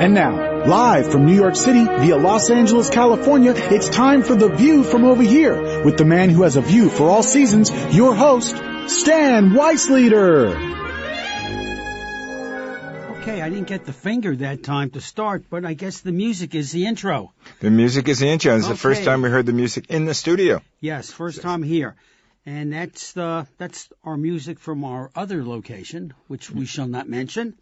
And now, live from New York City via Los Angeles, California, it's time for The View from Over Here with the man who has a view for all seasons, your host, Stan Weisleder. Okay, I didn't get the finger that time to start, but I guess the music is the intro. The music is the intro. It's the first time we heard the music in the studio. Yes, first time here. And that's our music from our other location, which we shall not mention.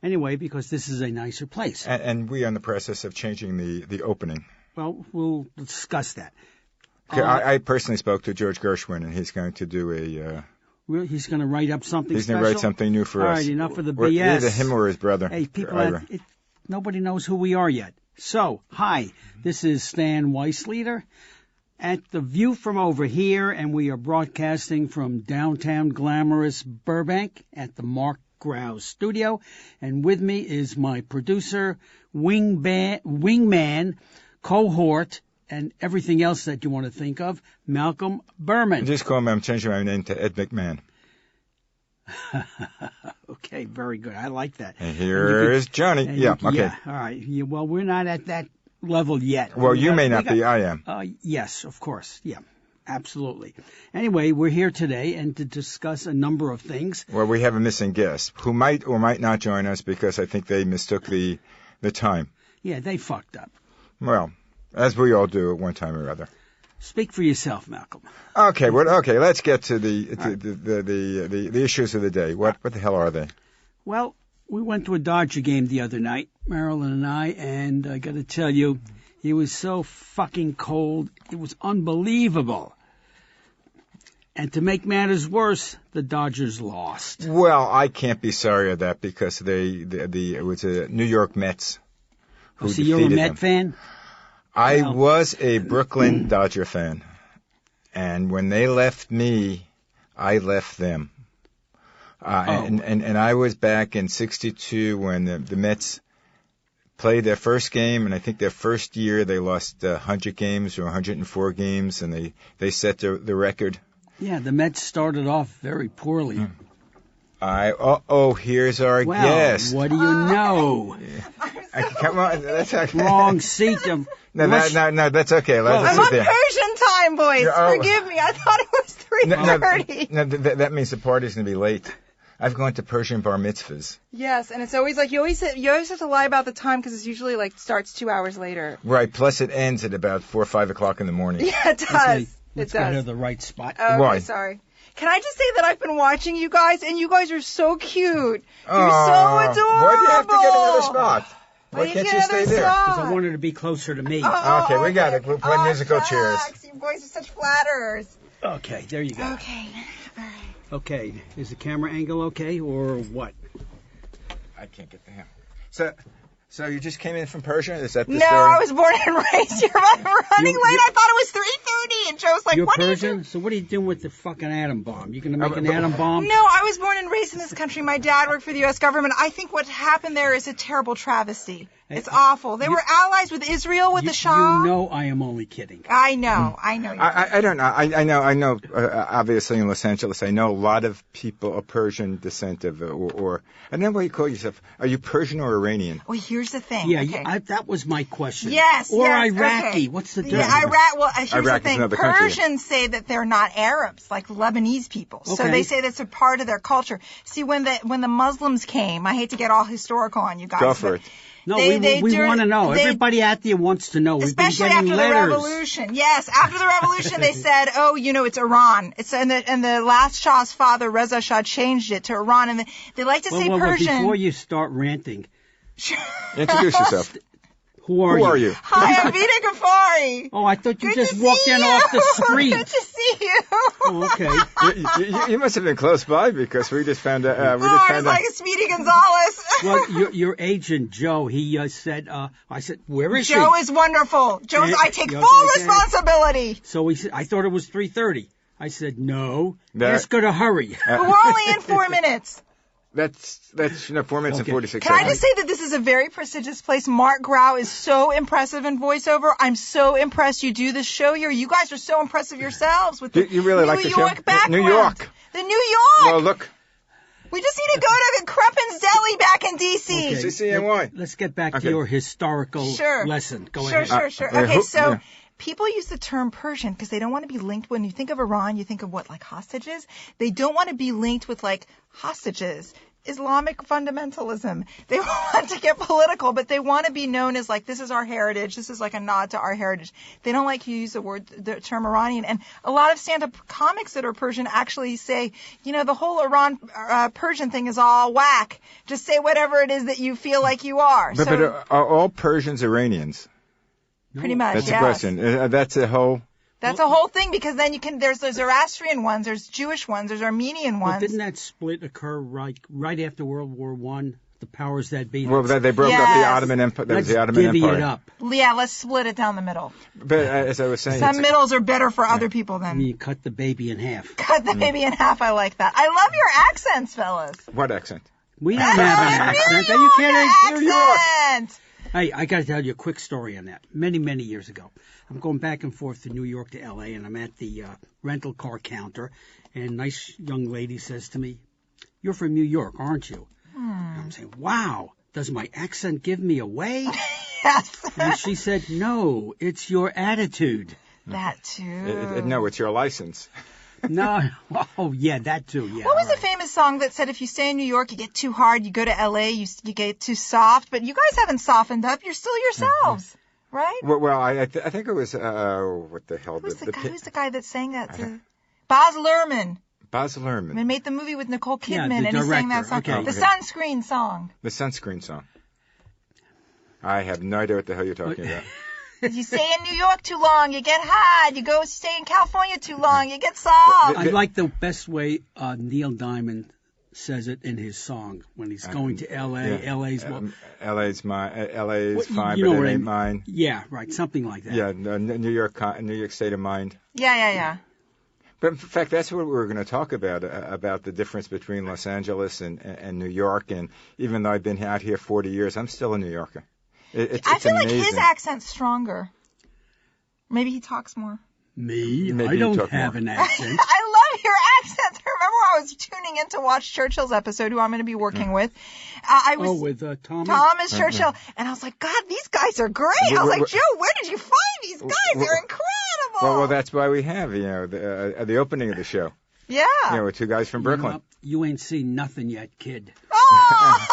Anyway, because this is a nicer place. And we are in the process of changing the opening. Well, we'll discuss that. Okay, I personally spoke to George Gershwin, and he's going to do he's going to write up something He's special? going to write something new for us. All right, enough of the BS. Either him or his brother. Hey, people, nobody knows who we are yet. So, hi, this is Stan Weisleder at The View from Over Here, and we are broadcasting from downtown glamorous Burbank at the Mark Grouse studio, and with me is my producer, wingman, cohort, and everything else that you want to think of, Malcolm Burman. Just call me. I'm changing my name to Ed McMahon. Okay, very good. I like that. And here is Johnny. Yeah, okay. Yeah, all right. Well, we're not at that level yet. Well, you may not be. I am. Yes, of course. Yeah. Absolutely. Anyway, we're here today and to discuss a number of things. Well, we have a missing guest who might or might not join us because I think they mistook the time. Yeah, they fucked up. Well, as we all do at one time or other. Speak for yourself, Malcolm. Okay, let's get to the issues of the day. What the hell are they? Well, we went to a Dodger game the other night, Marilyn and and I got to tell you, it was so fucking cold. It was unbelievable. And to make matters worse, the Dodgers lost. Well, I can't be sorry of that because it was a New York Mets who so you're a Met them. fan? I was a Brooklyn Dodger fan. And when they left me, I left them. And I was back in '62 when the Mets played their first game, and I think their first year they lost 100 games or 104 games, and they set the record. Yeah, the Mets started off very poorly. Here's our guest. What do you know? Come on, that's okay. Wrong seat. No, that's okay. I'm on Persian time, boys. Forgive me. I thought it was 3:30. No, that means the party's going to be late. I've gone to Persian bar mitzvahs. Yes, and it's always like you always have to lie about the time because it's usually like starts 2 hours later. Right. Plus, it ends at about 4 or 5 o'clock in the morning. Yeah, it does. Let's go to the right spot. Okay, Why? Sorry. Can I just say that I've been watching you guys, and you guys are so cute. You're so adorable. Why do you have to get another spot? Why can't you stay there? Because I wanted to be closer to me. Okay, we got it. We'll play musical chairs. You boys are such flatterers. Okay, there you go. Okay. All right. Okay, is the camera angle okay, or what? I can't get the hammer. So you just came in from Persia? Is that the story? No, I was born and raised here. I'm running late. I thought it was 3:30, and Joe's like, "You're what Persian? are you doing?" So what are you doing with the fucking atom bomb? You gonna make an atom bomb? No, I was born and raised in this country. My dad worked for the U.S. government. I think what happened there is a terrible travesty. It's awful. They were allies with Israel with the Shah. You know I am only kidding. I know. I don't know. I know. Obviously in Los Angeles, I know a lot of people of Persian descent or I don't know what you call yourself. Are you Persian or Iranian? Well, here's the thing. Yeah, okay. That was my question. Yes. Or yes, Iraqi. Okay. What's the difference? Yeah, Iraq. Well, here's Iraq the thing. Is country. Persians say that they're not Arabs, like Lebanese people. Okay. So they say that's a part of their culture. See, when the Muslims came, I hate to get all historical on you guys. Go for it. No, we want to know. Everybody out there wants to know. Especially after the revolution. Yes, after the revolution, they said, it's Iran. It's and the last Shah's father, Reza Shah, changed it to Iran, and they like to say Persian. Before you start ranting, introduce yourself. Who are you? Hi, I'm Vida Ghaffari. Oh, I thought you just walked in off the street. Good to see you. Oh, okay. You must have been close by because we just found out. It's like Speedy Gonzales. Well, your agent, Joe, he said, I said, where is she? Joe is wonderful. I take full responsibility. So he said, I thought it was 3:30. I said, no, ask her to hurry. But we're only in 4 minutes. That's 4 minutes and 46 Can seconds. I just say that this is a very prestigious place? Mark Grau is so impressive in voiceover. I'm so impressed you do this show here. You guys are so impressive yourselves with the you really New like the York show? background. New York. The New York. Well, look. We just need to go to Crepin's Deli back in D.C. Okay. CCNY. Let's get back to your historical lesson. Go ahead. Sure. Okay, so people use the term Persian because they don't want to be linked. When you think of Iran, you think of what, like hostages? They don't want to be linked with like hostages. Islamic fundamentalism. They want to get political, but they want to be known as like, this is our heritage. This is like a nod to our heritage. They don't like to use the term Iranian. And a lot of stand-up comics that are Persian actually say, the whole Iran Persian thing is all whack. Just say whatever it is that you feel like you are. But are all Persians Iranians? Pretty much, That's the question. That's a whole... That's a whole thing, because then there's Zoroastrian ones, there's Jewish ones, there's Armenian ones. But didn't that split occur right after World War I? The powers that be. Well, they broke up the Ottoman Empire. Let's divvy it up. Yeah, let's split it down the middle. But as I was saying, some middles are better for other people than. You cut the baby in half. Cut the baby in half. I like that. I love your accents, fellas. What accent? We don't have an accent. Are you kidding? New York. Hey, I got to tell you a quick story on that. Many, many years ago, I'm going back and forth to New York to L.A., and I'm at the rental car counter, and a nice young lady says to me, "You're from New York, aren't you?" And I'm saying, "Wow, does my accent give me away?" Yes. And she said, "No, it's your attitude." That too. No, it's your license. No. Oh, yeah, that too, yeah. What was the famous song that said if you stay in New York, you get too hard, you go to L.A., you get too soft? But you guys haven't softened up. You're still yourselves, right? Well, I think it was, what the hell? Who's the guy that sang that? Baz Luhrmann. Baz Luhrmann. He made the movie with Nicole Kidman, and director. he sang that song. Okay. The Sunscreen song. The Sunscreen song. I have no idea what the hell you're talking about. You stay in New York too long, you get hot. You go stay in California too long, you get soft. I like the best way Neil Diamond says it in his song when he's going to L.A. Yeah. LA's mine. LA's fine, you know but it what ain't mine. Yeah, right, something like that. Yeah, New York state of mind. Yeah. But in fact, that's what we were going to talk about the difference between Los Angeles and New York. And even though I've been out here 40 years, I'm still a New Yorker. I feel amazing. like his accent's stronger. Maybe he talks more. Me? Maybe I don't have an accent. I love your accent. I remember I was tuning in to watch Churchill's episode, who I'm going to be working with. I was with Thomas? Thomas Churchill. And I was like, God, these guys are great. I was like, Joe, where did you find these guys? They're incredible. Well, that's why we have, the opening of the show. Yeah. With two guys from Brooklyn. You ain't seen nothing yet, kid. Oh,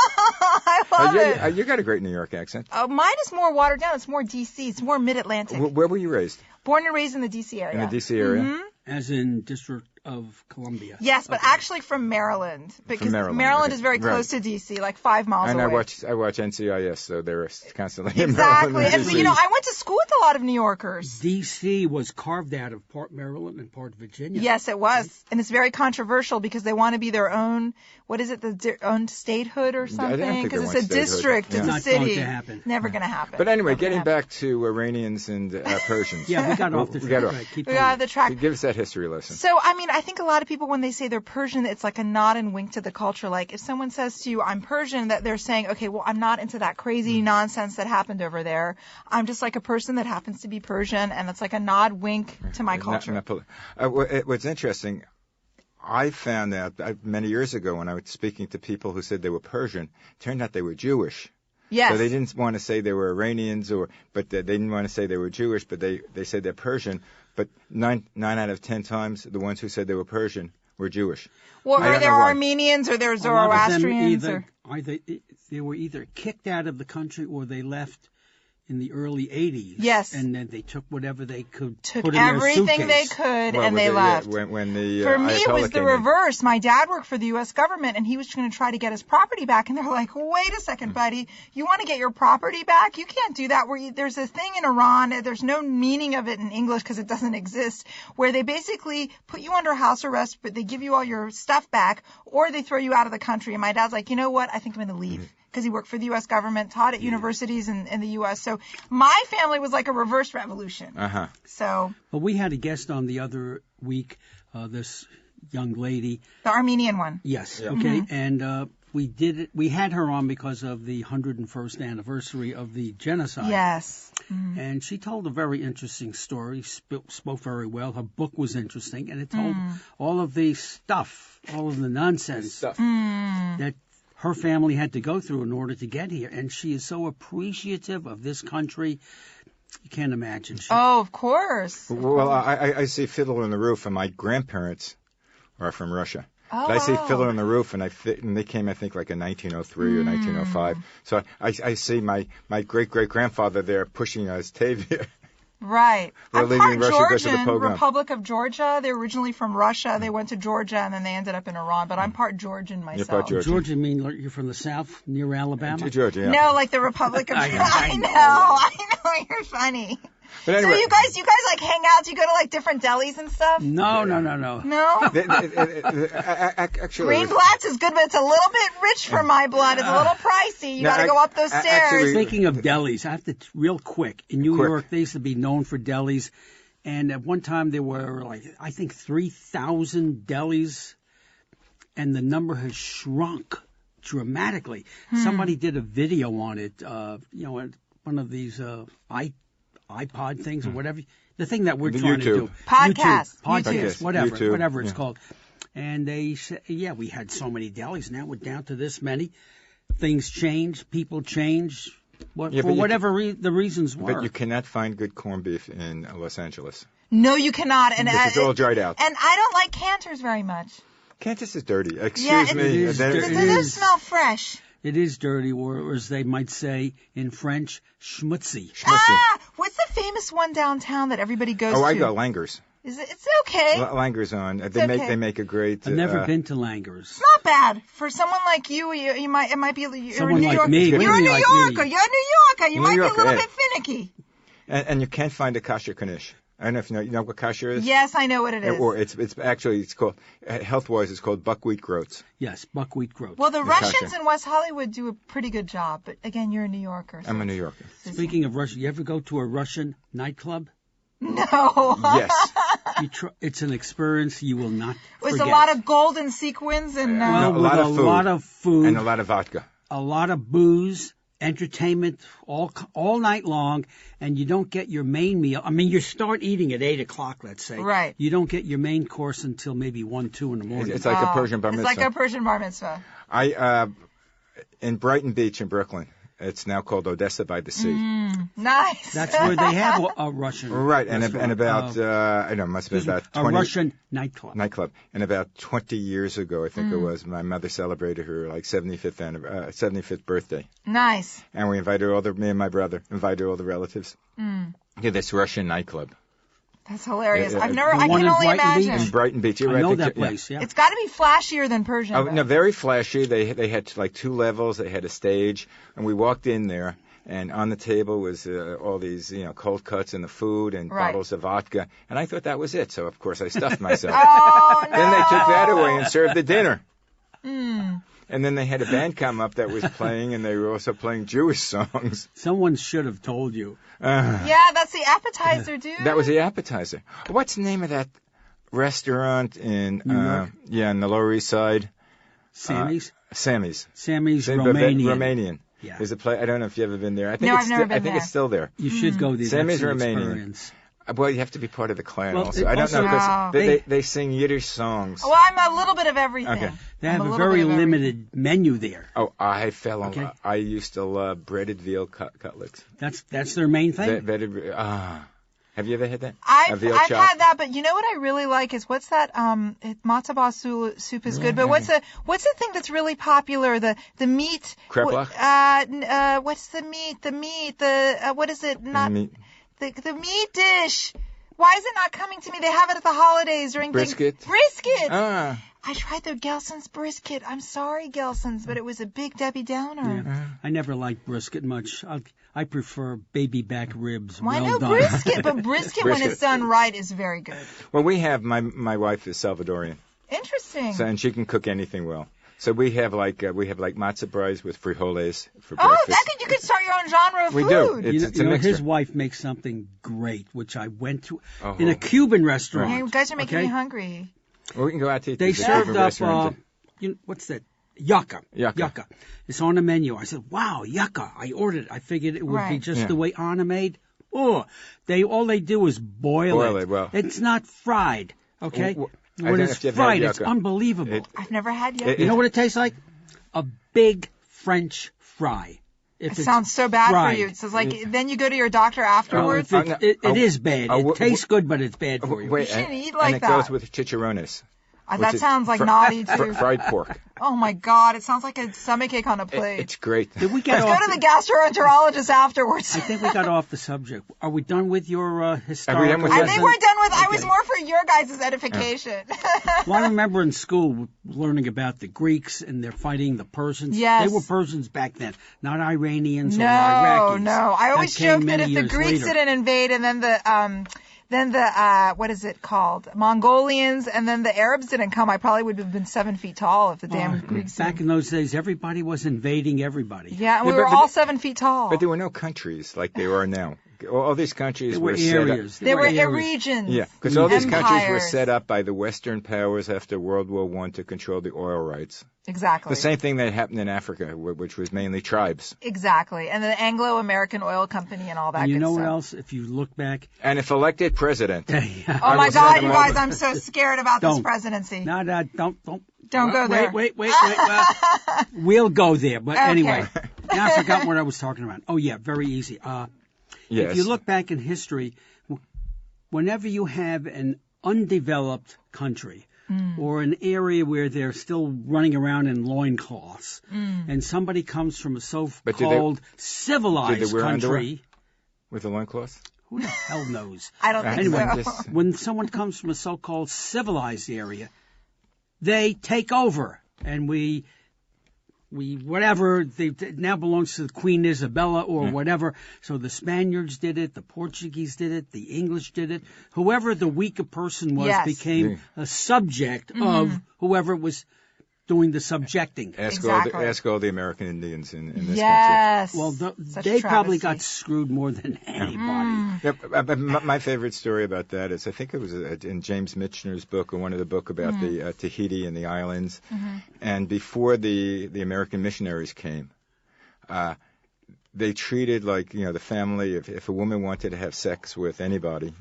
I love it. You got a great New York accent. Mine is more watered down. It's more D.C. It's more mid-Atlantic. Where were you raised? Born and raised in the D.C. area. In the D.C. area? Mm-hmm. As in District of Columbia. Yes, but actually from Maryland. Because Maryland is very close to D.C., like 5 miles away. And I watch NCIS, so they're constantly in Exactly. Maryland. And so, I went to school with a lot of New Yorkers. D.C. was carved out of part Maryland and part Virginia. Yes, it was. And it's very controversial because they want to be their own, own statehood or something? Because it's a district, it's a city. Not going to happen. Never going to happen. But anyway, getting back to Iranians and Persians. Yeah, we got off the track. We got off the track. Give us that history lesson. So, I think a lot of people, when they say they're Persian, it's like a nod and wink to the culture. Like, if someone says to you, I'm Persian, that they're saying, okay, well, I'm not into that crazy nonsense that happened over there. I'm just like a person that happens to be Persian, and it's like a nod, wink to my culture. What's interesting, I found out many years ago when I was speaking to people who said they were Persian, turned out they were Jewish. Yes. So they didn't want to say they were Iranians, but they didn't want to say they were Jewish, but they said they're Persian. But 9 out of 10 times, the ones who said they were Persian were Jewish. Well, are there Armenians or there Zoroastrians? They were either kicked out of the country or they left in the early 80s. Yes. And then they took whatever they could took put in their suitcase. everything they could, and they left. When the For me, Ayatollah it was the reverse. My dad worked for the U.S. government, and he was going to try to get his property back. And they're like, wait a second, buddy. You want to get your property back? You can't do that. There's a thing in Iran, there's no meaning of it in English because it doesn't exist, where they basically put you under house arrest, but they give you all your stuff back, or they throw you out of the country. And my dad's like, you know what? I think I'm going to leave. Because he worked for the U.S. government, taught at universities in the U.S. So my family was like a reverse revolution. Uh-huh. So. Well, we had a guest on the other week, this young lady. The Armenian one. Yes. Yeah. Okay. Mm-hmm. And we did it. We had her on because of the 101st anniversary of the genocide. Yes. And she told a very interesting story, spoke very well. Her book was interesting, and it told all of the stuff, all of the nonsense that her family had to go through in order to get here. And she is so appreciative of this country. You can't imagine. Oh, of course. Well, I see Fiddler on the Roof, and my grandparents are from Russia. Oh, But I see wow. Fiddler on the Roof, and they came, I think, like in 1903 or 1905. So I see my great-great-grandfather there pushing Tavia. Right. We're I'm leaving part Russia, go to the Georgian, pogrom. Republic of Georgia. They're originally from Russia. They went to Georgia, and then they ended up in Iran. But I'm part Georgian myself. You're part Georgian. Georgia, mean you're from the south, near Alabama? Georgia, yeah. No, like the Republic of Georgia. I know. You're funny. But anyway, So you guys like hang out? Do you go to like different delis and stuff? No. No? actually, Greenblatt's is good, but it's a little bit rich for my blood. It's a little pricey. You No, got to go up those stairs. actually- Speaking of delis, I have to real quick. In New Quick. York, they used to be known for delis, and at one time there were I think 3,000 delis, and the number has shrunk dramatically. Somebody did a video on it. One of these iPod things or whatever. The thing that we're The trying to do. Podcast. Podcast, whatever, YouTube, whatever it's yeah. called. And they said, we had so many delis. Now we're down to this many. Things change. People change. For whatever the reasons were. But you cannot find good corned beef in Los Angeles. No, you cannot. And Because it's all dried out. And I don't like Cantor's very much. Cantus is dirty. Excuse Yeah, me. it is That- dirty. It doesn't smell fresh. It is dirty, or as they might say in French, schmutzy. What's the famous one downtown that everybody goes to? Oh, I go Langer's. It's okay. Langer's on. okay. They make a great. I've never been to Langer's. Not bad for someone like you. It might be. You're Someone a New like Yorker. me. What do You're a you New mean like Yorker. me? You're a New Yorker. You New might be a Yorker, little yeah. bit finicky. And you can't find a kosher knish. I don't know if you know what kosher is. Yes, I know what it is. Or it's called health-wise it's called buckwheat groats. Yes, buckwheat groats. Well, the Russians kosher. in West Hollywood do a pretty good job. But again, you're a New Yorker. So I'm a New Yorker. Speaking of Russia, you ever go to a Russian nightclub? No. Yes. It's an experience you will not With forget. a lot of golden sequins and. Well, a with lot a of food. lot of food, And a lot of vodka. a lot of booze, entertainment all night long, and you don't get your main meal. I mean, you start eating at 8 o'clock, let's say. Right. You don't get your main course until maybe 1, 2 in the morning. It's like a Persian bar mitzvah. It's like a Persian bar mitzvah. In Brighton Beach in Brooklyn. It's now called Odessa by the Sea. Nice. That's where they have a Russian Right, and restaurant. about I don't know, must have been about a 20 Russian nightclub. And about 20 years ago, I think it was, my mother celebrated her 75th birthday, Nice. and we invited me and my brother invited all the relatives to this Russian nightclub That's hilarious. Yeah, I've the never. I one can in only Brighton Beach? imagine. in Brighton Beach. You're I right, know picture- that place, yeah. It's got to be flashier than Persian. Oh, though. no, very flashy. They had like 2 levels. They had a stage, and we walked in there, and on the table was all these, cold cuts and the food and Right. bottles of vodka, and I thought that was it. So of course I stuffed myself. Oh no. Then they took that away and served the dinner. And then they had a band come up that was playing, and they were also playing Jewish songs. Someone should have told you. Yeah, that's the appetizer, dude. That was the appetizer. What's the name of that restaurant in New York? in the Lower East Side? Sammy's? Sammy's. Sammy's Same, but Romanian. Romanian. Yeah. There's a place. I don't know if you've ever been there. I think No, it's I've never I been think there. it's still there. You should go there. Sammy's That's an Romanian. experience. Well, you have to be part of the clan Well, also. it I don't also- know because No. they sing Yiddish songs. Well, I'm a little bit of everything. Okay. They I'm have a little very bit of everything. limited menu there. Oh, I fell on. Okay. I used to love breaded veal cutlets. That's their main thing. Have you ever had that? I've veal had chop? that, but you know what I really like is what's that? Matzo ball soup is good, but what's the thing that's really popular? The meat. Kreplach? What's the meat? The meat. What is it? Not Meat. the meat dish. Why is it not coming to me? They have it at the holidays during Brisket? Brisket. Ah. I tried their Gelson's brisket. I'm sorry, Gelson's, but it was a big Debbie Downer. Yeah. I never liked brisket much. I prefer baby back ribs. Why well no done. brisket? But brisket, when Brisket. it's done right, is very good. Well, we have my wife is Salvadorian, Interesting. and she can cook anything well. So we have like matzo pies with frijoles for Oh, breakfast. you could start your own genre of We food. do. It's a You know, mixture. his wife makes something great, which I went to Oh. in a Cuban restaurant. Hey, you guys are making okay? me hungry. Well, we can go out to eat. They this served Cuban up, restaurant. what's that? yucca. Yucca. It's on the menu. I said, wow, yucca. I ordered it. I figured it would be just the way Anna made. Oh, all they do is boil it. Well, it's not fried. Okay. When it's fried, it's unbelievable. I've never had yucca. You know what it tastes like? A big French fry. It sounds so bad fried. For you. So it's like then you go to your doctor afterwards. It is bad. It tastes good, but it's bad for you. You shouldn't eat like that. And it goes with chicharrones. That sounds like naughty too. Fried pork. Oh my God! It sounds like a stomachache on a plate. It's great. Let's go to the gastroenterologist afterwards. I think we got off the subject. Are we done with your historical? I think we're done with. Okay. I was more for your guys' edification. Well, I remember in school learning about the Greeks and they're fighting the Persians. Yes. They were Persians back then, not Iranians or Iraqis. No. I always joke that if the Greeks didn't invade and then the what is it called? Mongolians, and then the Arabs didn't come, I probably would have been 7 feet tall if the damn Greeks back in those days, everybody was invading everybody. Yeah, and we were all 7 feet tall. But there were no countries like they are now. All these countries were areas. set up. They were regions. Yeah, because all these countries were set up by the Western powers after World War I to control the oil rights. Exactly. The same thing that happened in Africa, which was mainly tribes. Exactly. And the Anglo-American Oil Company and all that good stuff. You know what else, if you look back? And if elected president. Oh, my God, you guys, I'm so scared about this presidency. No, don't. Don't go there. Wait. We'll go there. But anyway, now I forgot what I was talking about. Oh, yeah, very easy. Yes. If you look back in history, whenever you have an undeveloped country or an area where they're still running around in loincloths and somebody comes from a so-called civilized country. With a loincloth? Who the hell knows? I don't think so. When someone comes from a so-called civilized area, they take over and we whatever, it now belongs to Queen Isabella or whatever. So the Spaniards did it, the Portuguese did it, the English did it. Whoever the weaker person was became a subject of whoever was doing the subjecting. Ask all the American Indians in this country. Well, they probably got screwed more than anybody. But my favorite story about that is, I think it was in James Michener's book, or one of the book about the Tahiti and the islands. And before the American missionaries came, they treated the family, if a woman wanted to have sex with anybody,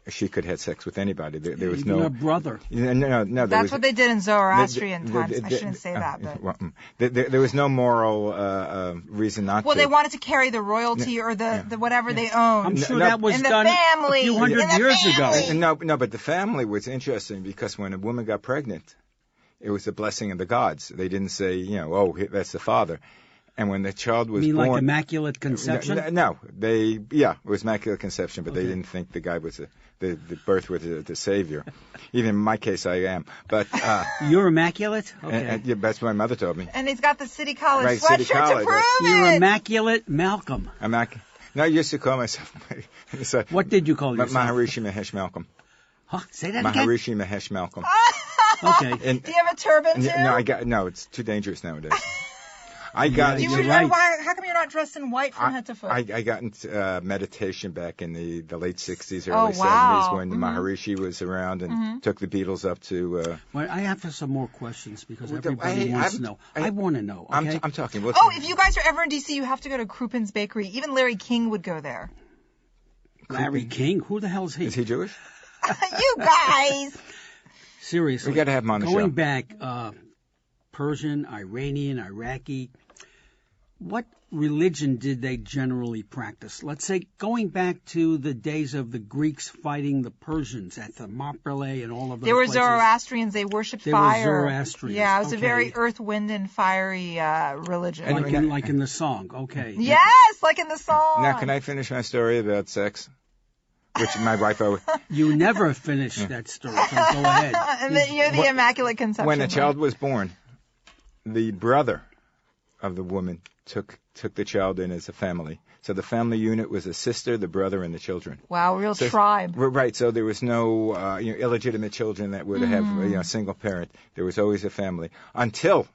she could have sex with anybody. There was no brother. No. That's what they did in Zoroastrian times. I shouldn't say that, but there was no moral reason not to. Well, they wanted to carry the royalty or the whatever they owned. I'm sure that was in done family, a few hundred years ago. No, but the family was interesting because when a woman got pregnant, it was the blessing of the gods. They didn't say, that's the father. And when the child was born, like Immaculate Conception? No, it was Immaculate Conception, but they didn't think the guy was the birth was the savior. Even in my case, I am. But you're immaculate. Okay, that's what my mother told me. And he's got the City College sweatshirt to prove it. You're Immaculate Malcolm. No, I used to call myself. What did you call yourself? Maharishi Mahesh Malcolm. Huh? Say that again. Maharishi Mahesh Malcolm. Okay. Do you have a turban too? No, it's too dangerous nowadays. How come you're not dressed in white from head to foot? I got into meditation back in the late 60s, early 70s when the Maharishi was around and took the Beatles up to... Well, I have some more questions because everybody wants to know. I want to know, okay? I'm talking... if you guys are ever in D.C., you have to go to Krupin's Bakery. Even Larry King would go there. Larry King? Who the hell is he? Is he Jewish? You guys! Seriously. We got to have him on the show. Going back, Persian, Iranian, Iraqi... What religion did they generally practice? Let's say going back to the days of the Greeks fighting the Persians at the Thermopylae and all of those They were places. Zoroastrians. They worshipped fire. They were Zoroastrians. Yeah, it was a very earth, wind, and fiery religion. Like in the song, okay. Yes, like in the song. Now, can I finish my story about sex? Which my wife always... You never finished that story, so go ahead. And you're the Immaculate Conception. When a child was born, the brother of the woman took the child in as a family. So the family unit was a sister, the brother, and the children. Wow, real tribe. Right. So there was no illegitimate children that would have a single parent. There was always a family until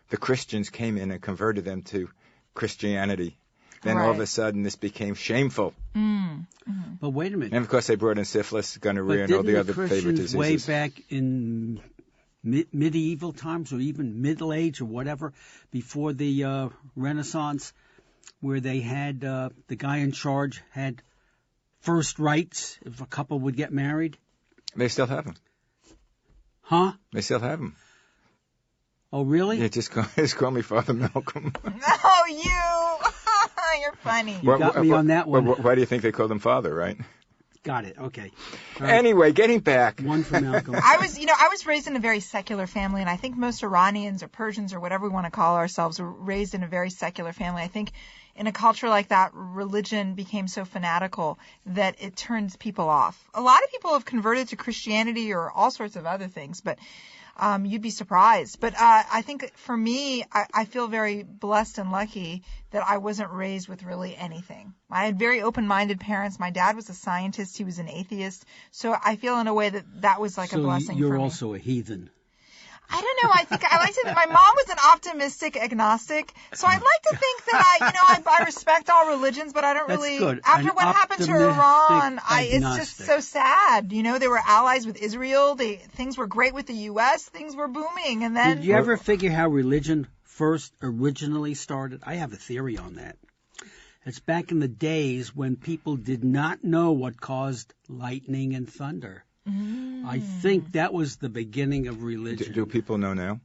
the Christians came in and converted them to Christianity. Then all of a sudden this became shameful. But wait a minute. And of course they brought in syphilis, gonorrhea, and all the other favorite diseases. Way back in medieval times or even Middle Age or whatever, before the Renaissance, where they had the guy in charge had first rights if a couple would get married? They still have them. Huh? They still have them. Oh, really? Yeah, just call me Father Malcolm. Oh, you! You're funny. You got me on that one. Why do you think they call them Father, right? Got it. Okay. All right. Anyway, getting back. One for Malcolm. I was raised in a very secular family, and I think most Iranians or Persians or whatever we want to call ourselves were raised in a very secular family. I think in a culture like that, religion became so fanatical that it turns people off. A lot of people have converted to Christianity or all sorts of other things, but you'd be surprised. But I think for me, I feel very blessed and lucky that I wasn't raised with really anything. I had very open-minded parents. My dad was a scientist. He was an atheist. So I feel in a way that was like a blessing for me. You're also a heathen. I don't know. I think I like to think my mom was an optimistic agnostic. So I'd like to think that I respect all religions, but I don't That's really. good. After what happened to Iran, it's just agnostic. so sad. They were allies with Israel. Things were great with the U.S. Things were booming, and then. Did you ever figure how religion first originally started? I have a theory on that. It's back in the days when people did not know what caused lightning and thunder. I think that was the beginning of religion. Do people know now?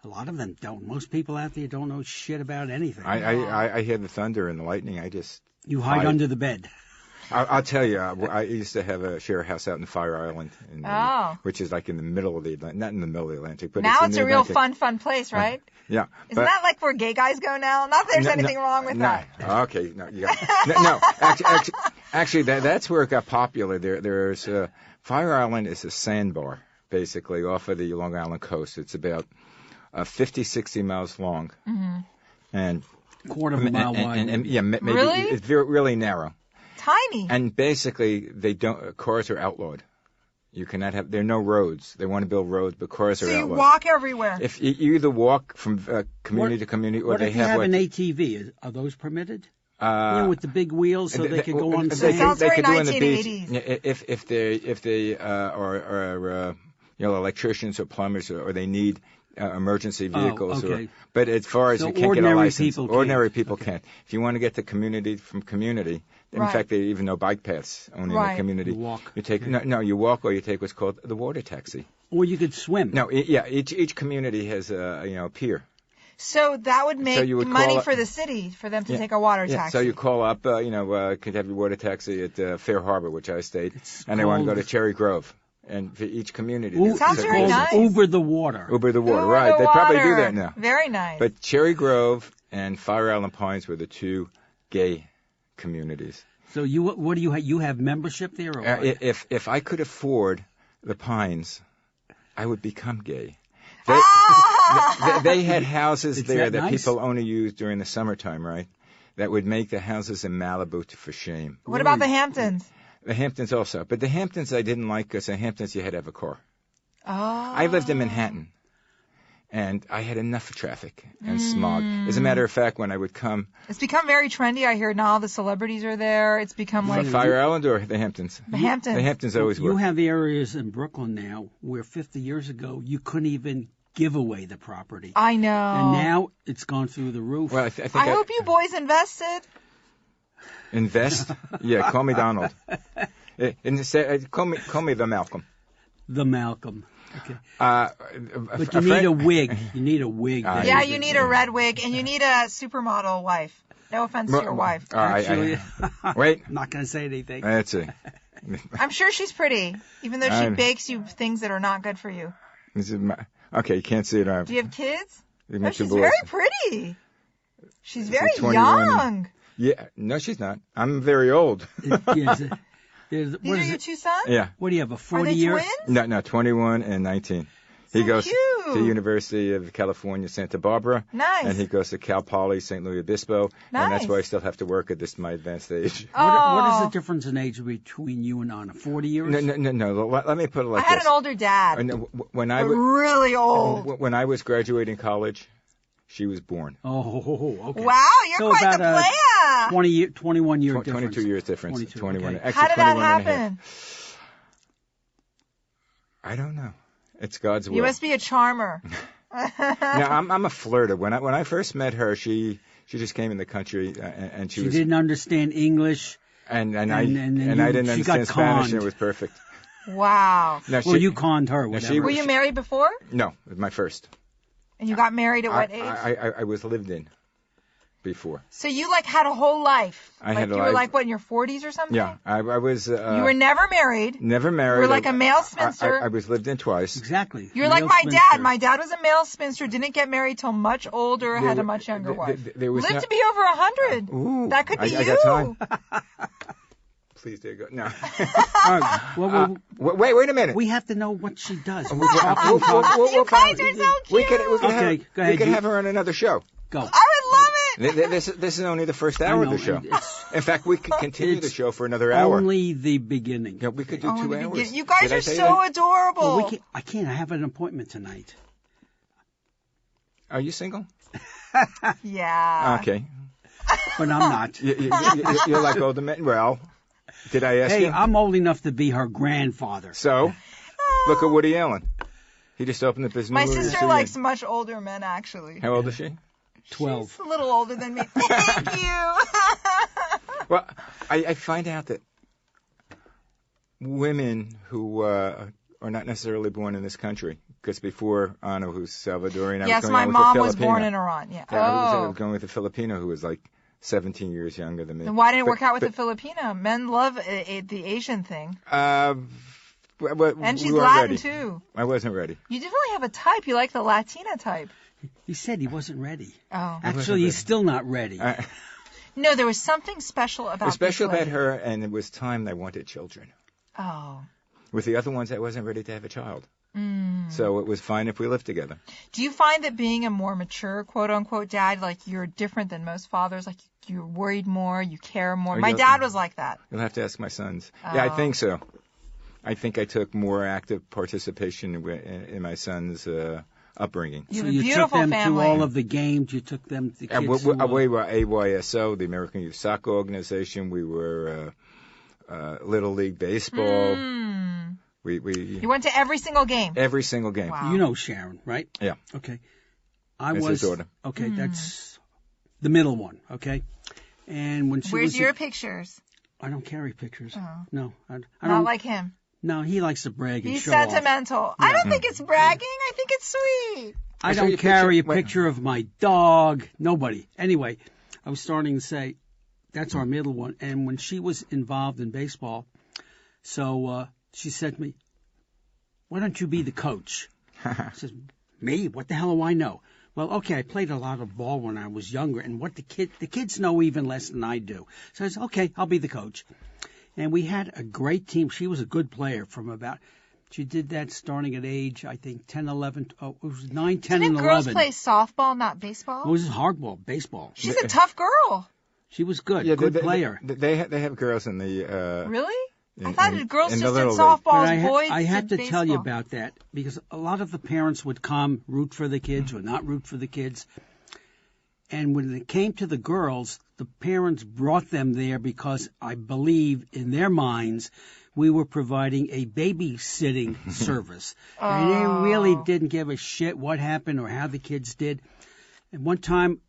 A lot of them don't. Most people out there don't know shit about anything. I hear the thunder and the lightning. You hide under the bed. I'll tell you. I used to share a house out in Fire Island, which is like in the middle of the Atlantic, not in the middle of the Atlantic, but now it's a real fun place, right? Yeah. Isn't that like where gay guys go now? Not that there's anything wrong with that. Okay, no, you got no. Actually, that's where it got popular. There's Fire Island is a sandbar, basically, off of the Long Island coast. It's about 50, 60 miles long, and quarter of a mile wide. And maybe really? It's really narrow. Tiny. And basically, cars are outlawed. You cannot have. There are no roads. They want to build roads, but cars are outlawed. So you walk everywhere. If you either walk from community to community, or they have. What if you have an ATV? Are those permitted? With the big wheels, so they could go on sand. Sounds very could do on the 1980s. beach. If they are electricians or plumbers, or they need emergency vehicles. Okay. But as far as so you can't get a license, ordinary people can't. If you want to get to community from community, in Right. fact, they even know bike paths only in the community. You walk. You take you walk, or you take what's called the water taxi. Or you could swim. No, each community has a pier. So that would make you would money call for the city for them to take a water taxi. So you call up, could have your water taxi at Fair Harbor, which I stayed, and they want to go to Cherry Grove. And for each community. It sounds very nice. Uber the water. Uber the water, Uber right. the They probably do water. that now. Very nice. But Cherry Grove and Fire Island Pines were the two gay communities. So what do you have? You have membership there? Or if I could afford the Pines, I would become gay. They had houses there that nice? people only used during the summertime, right? That would make the houses in Malibu for shame. What about the Hamptons? The Hamptons also. But the Hamptons I didn't like because the Hamptons you had to have a car. Oh. I lived in Manhattan. And I had enough traffic and smog. As a matter of fact, when I would come... It's become very trendy. I hear now all the celebrities are there. It's become like... Fire Island or the Hamptons? The Hamptons. The Hamptons always were. You have areas in Brooklyn now where 50 years ago you couldn't even give away the property. I know. And now it's gone through the roof. Well, I think I hope you boys invested. Invest? Yeah, call me Donald. Call me the Malcolm. The Malcolm. Okay. But you need a wig. You need a wig. Yeah, you need a red wig, and you need a supermodel wife. No offense to your wife. Actually, wait. I'm not going to say anything. That's it. I'm sure she's pretty, even though she bakes you things that are not good for you. Okay, you can't see it. Do you have kids? No, she's very pretty. She's very 21. young. Yeah, no, she's not. I'm very old. These are your two sons? Yeah. What do you have, a 40 Are they year? twins? No, 21 and 19. He goes cute. to the University of California, Santa Barbara. Nice. And he goes to Cal Poly, St. Louis Obispo. Nice. And that's why I still have to work at my advanced age. What is the difference in age between you and Anna? 40 years? No. Let me put it like I this. had an older dad. When I was really old. When I was graduating college, she was born. Oh, okay. Wow, you're quite the player. 21 year difference. 22 years difference. 21. Okay. Actually, How did that 21 and a half. happen? I don't know. It's God's will. You must be a charmer. No, I'm a flirter. When I first met her, she just came in the country and she didn't understand English. And I didn't understand Spanish, and it was perfect. Wow. Now, you conned her. Were you married before? No, it was my first. And you got married at what age? I was lived in before. So you had a whole life. You were in your 40s or something? Yeah, I was. You were never married. Never married. You were like a male spinster. I was lived in twice. Exactly. You're like my dad. My dad was a male spinster, didn't get married till much older, had a much younger wife. Lived to be over 100. Ooh, that could be you. I got time. Please, dear God. No. Wait a minute. We have to know what she does. You guys are so cute. We could go ahead. We could have her on another show. Go. I would love it. This is only the first hour of the show. In fact, we could continue the show for another hour. Only the beginning. Yeah, we could do 2 hours. You guys are so adorable. Well, I can't. I have an appointment tonight. Are you single? Yeah. Okay. But I'm not. You're like older men. Well, did I ask you? Hey, I'm old enough to be her grandfather. So, look at Woody Allen. He just opened up his new My sister likes much older men, actually. How old is she? 12. She's a little older than me. Thank you. Well, I find out that women who are not necessarily born in this country, because before Anna, who's Salvadorian, yes, my mom was born in Iran. Yeah. I was going with a Filipino who was like 17 years younger than me. Then why didn't it work out with a Filipino? Men love the Asian thing. And she's Latin too. I wasn't ready. You definitely have a type. You like the Latina type. He said he wasn't ready. Oh. Actually, he's still not ready. No, there was something special about her, and it was time they wanted children. Oh. With the other ones, I wasn't ready to have a child. So it was fine if we lived together. Do you find that being a more mature, quote-unquote, dad, like you're different than most fathers? Like you're worried more, you care more? My dad was like that. You'll have to ask my sons. Oh. Yeah, I think so. I think I took more active participation in my son's upbringing. You so have a you beautiful took them family. to all of the games. You took them to kids. We were AYSO, the American Youth Soccer Organization. We were Little League Baseball. You went to every single game. Every single game. Wow. You know Sharon, right? Yeah. Okay. That's his daughter. Okay, that's the middle one. Okay. And when she Where's your pictures? I don't carry pictures. Oh. No, I don't. Not like him. No, he likes to brag and He's show sentimental. off. I don't think it's bragging. I think it's sweet. I don't carry a picture of my dog. Nobody. Anyway, I was starting to say, that's our middle one. And when she was involved in baseball, so she said to me, why don't you be the coach? I said, me? What the hell do I know? Well, okay, I played a lot of ball when I was younger, and what the kids know even less than I do. So I said, okay, I'll be the coach. And we had a great team. She was a good player she did that starting at age, I think, 10, 11, it was 9, 10, and 11. Didn't girls play softball, not baseball? It was hardball, baseball. She's a tough girl. She was good, good player. They have girls in the... Really? I thought girls just did softballs, boys I had to baseball. tell you about that because a lot of the parents would come root for the kids or not root for the kids. And when it came to the girls, the parents brought them there because I believe in their minds we were providing a babysitting service. And they really didn't give a shit what happened or how the kids did. And one time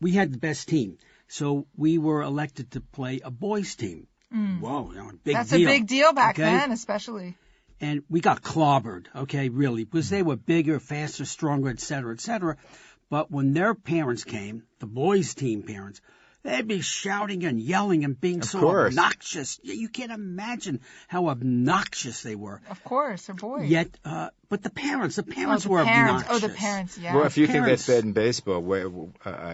we had the best team. So we were elected to play a boys team. Whoa, big That's deal. A big deal back then, especially. And we got clobbered, really, because they were bigger, faster, stronger, et cetera, But when their parents came, the boys' team parents, they'd be shouting and yelling and being obnoxious. You can't imagine how obnoxious they were. Of course, they're boys. Yet, but the parents were obnoxious. Oh, the parents, yeah. Well, if you think that's bad in baseball,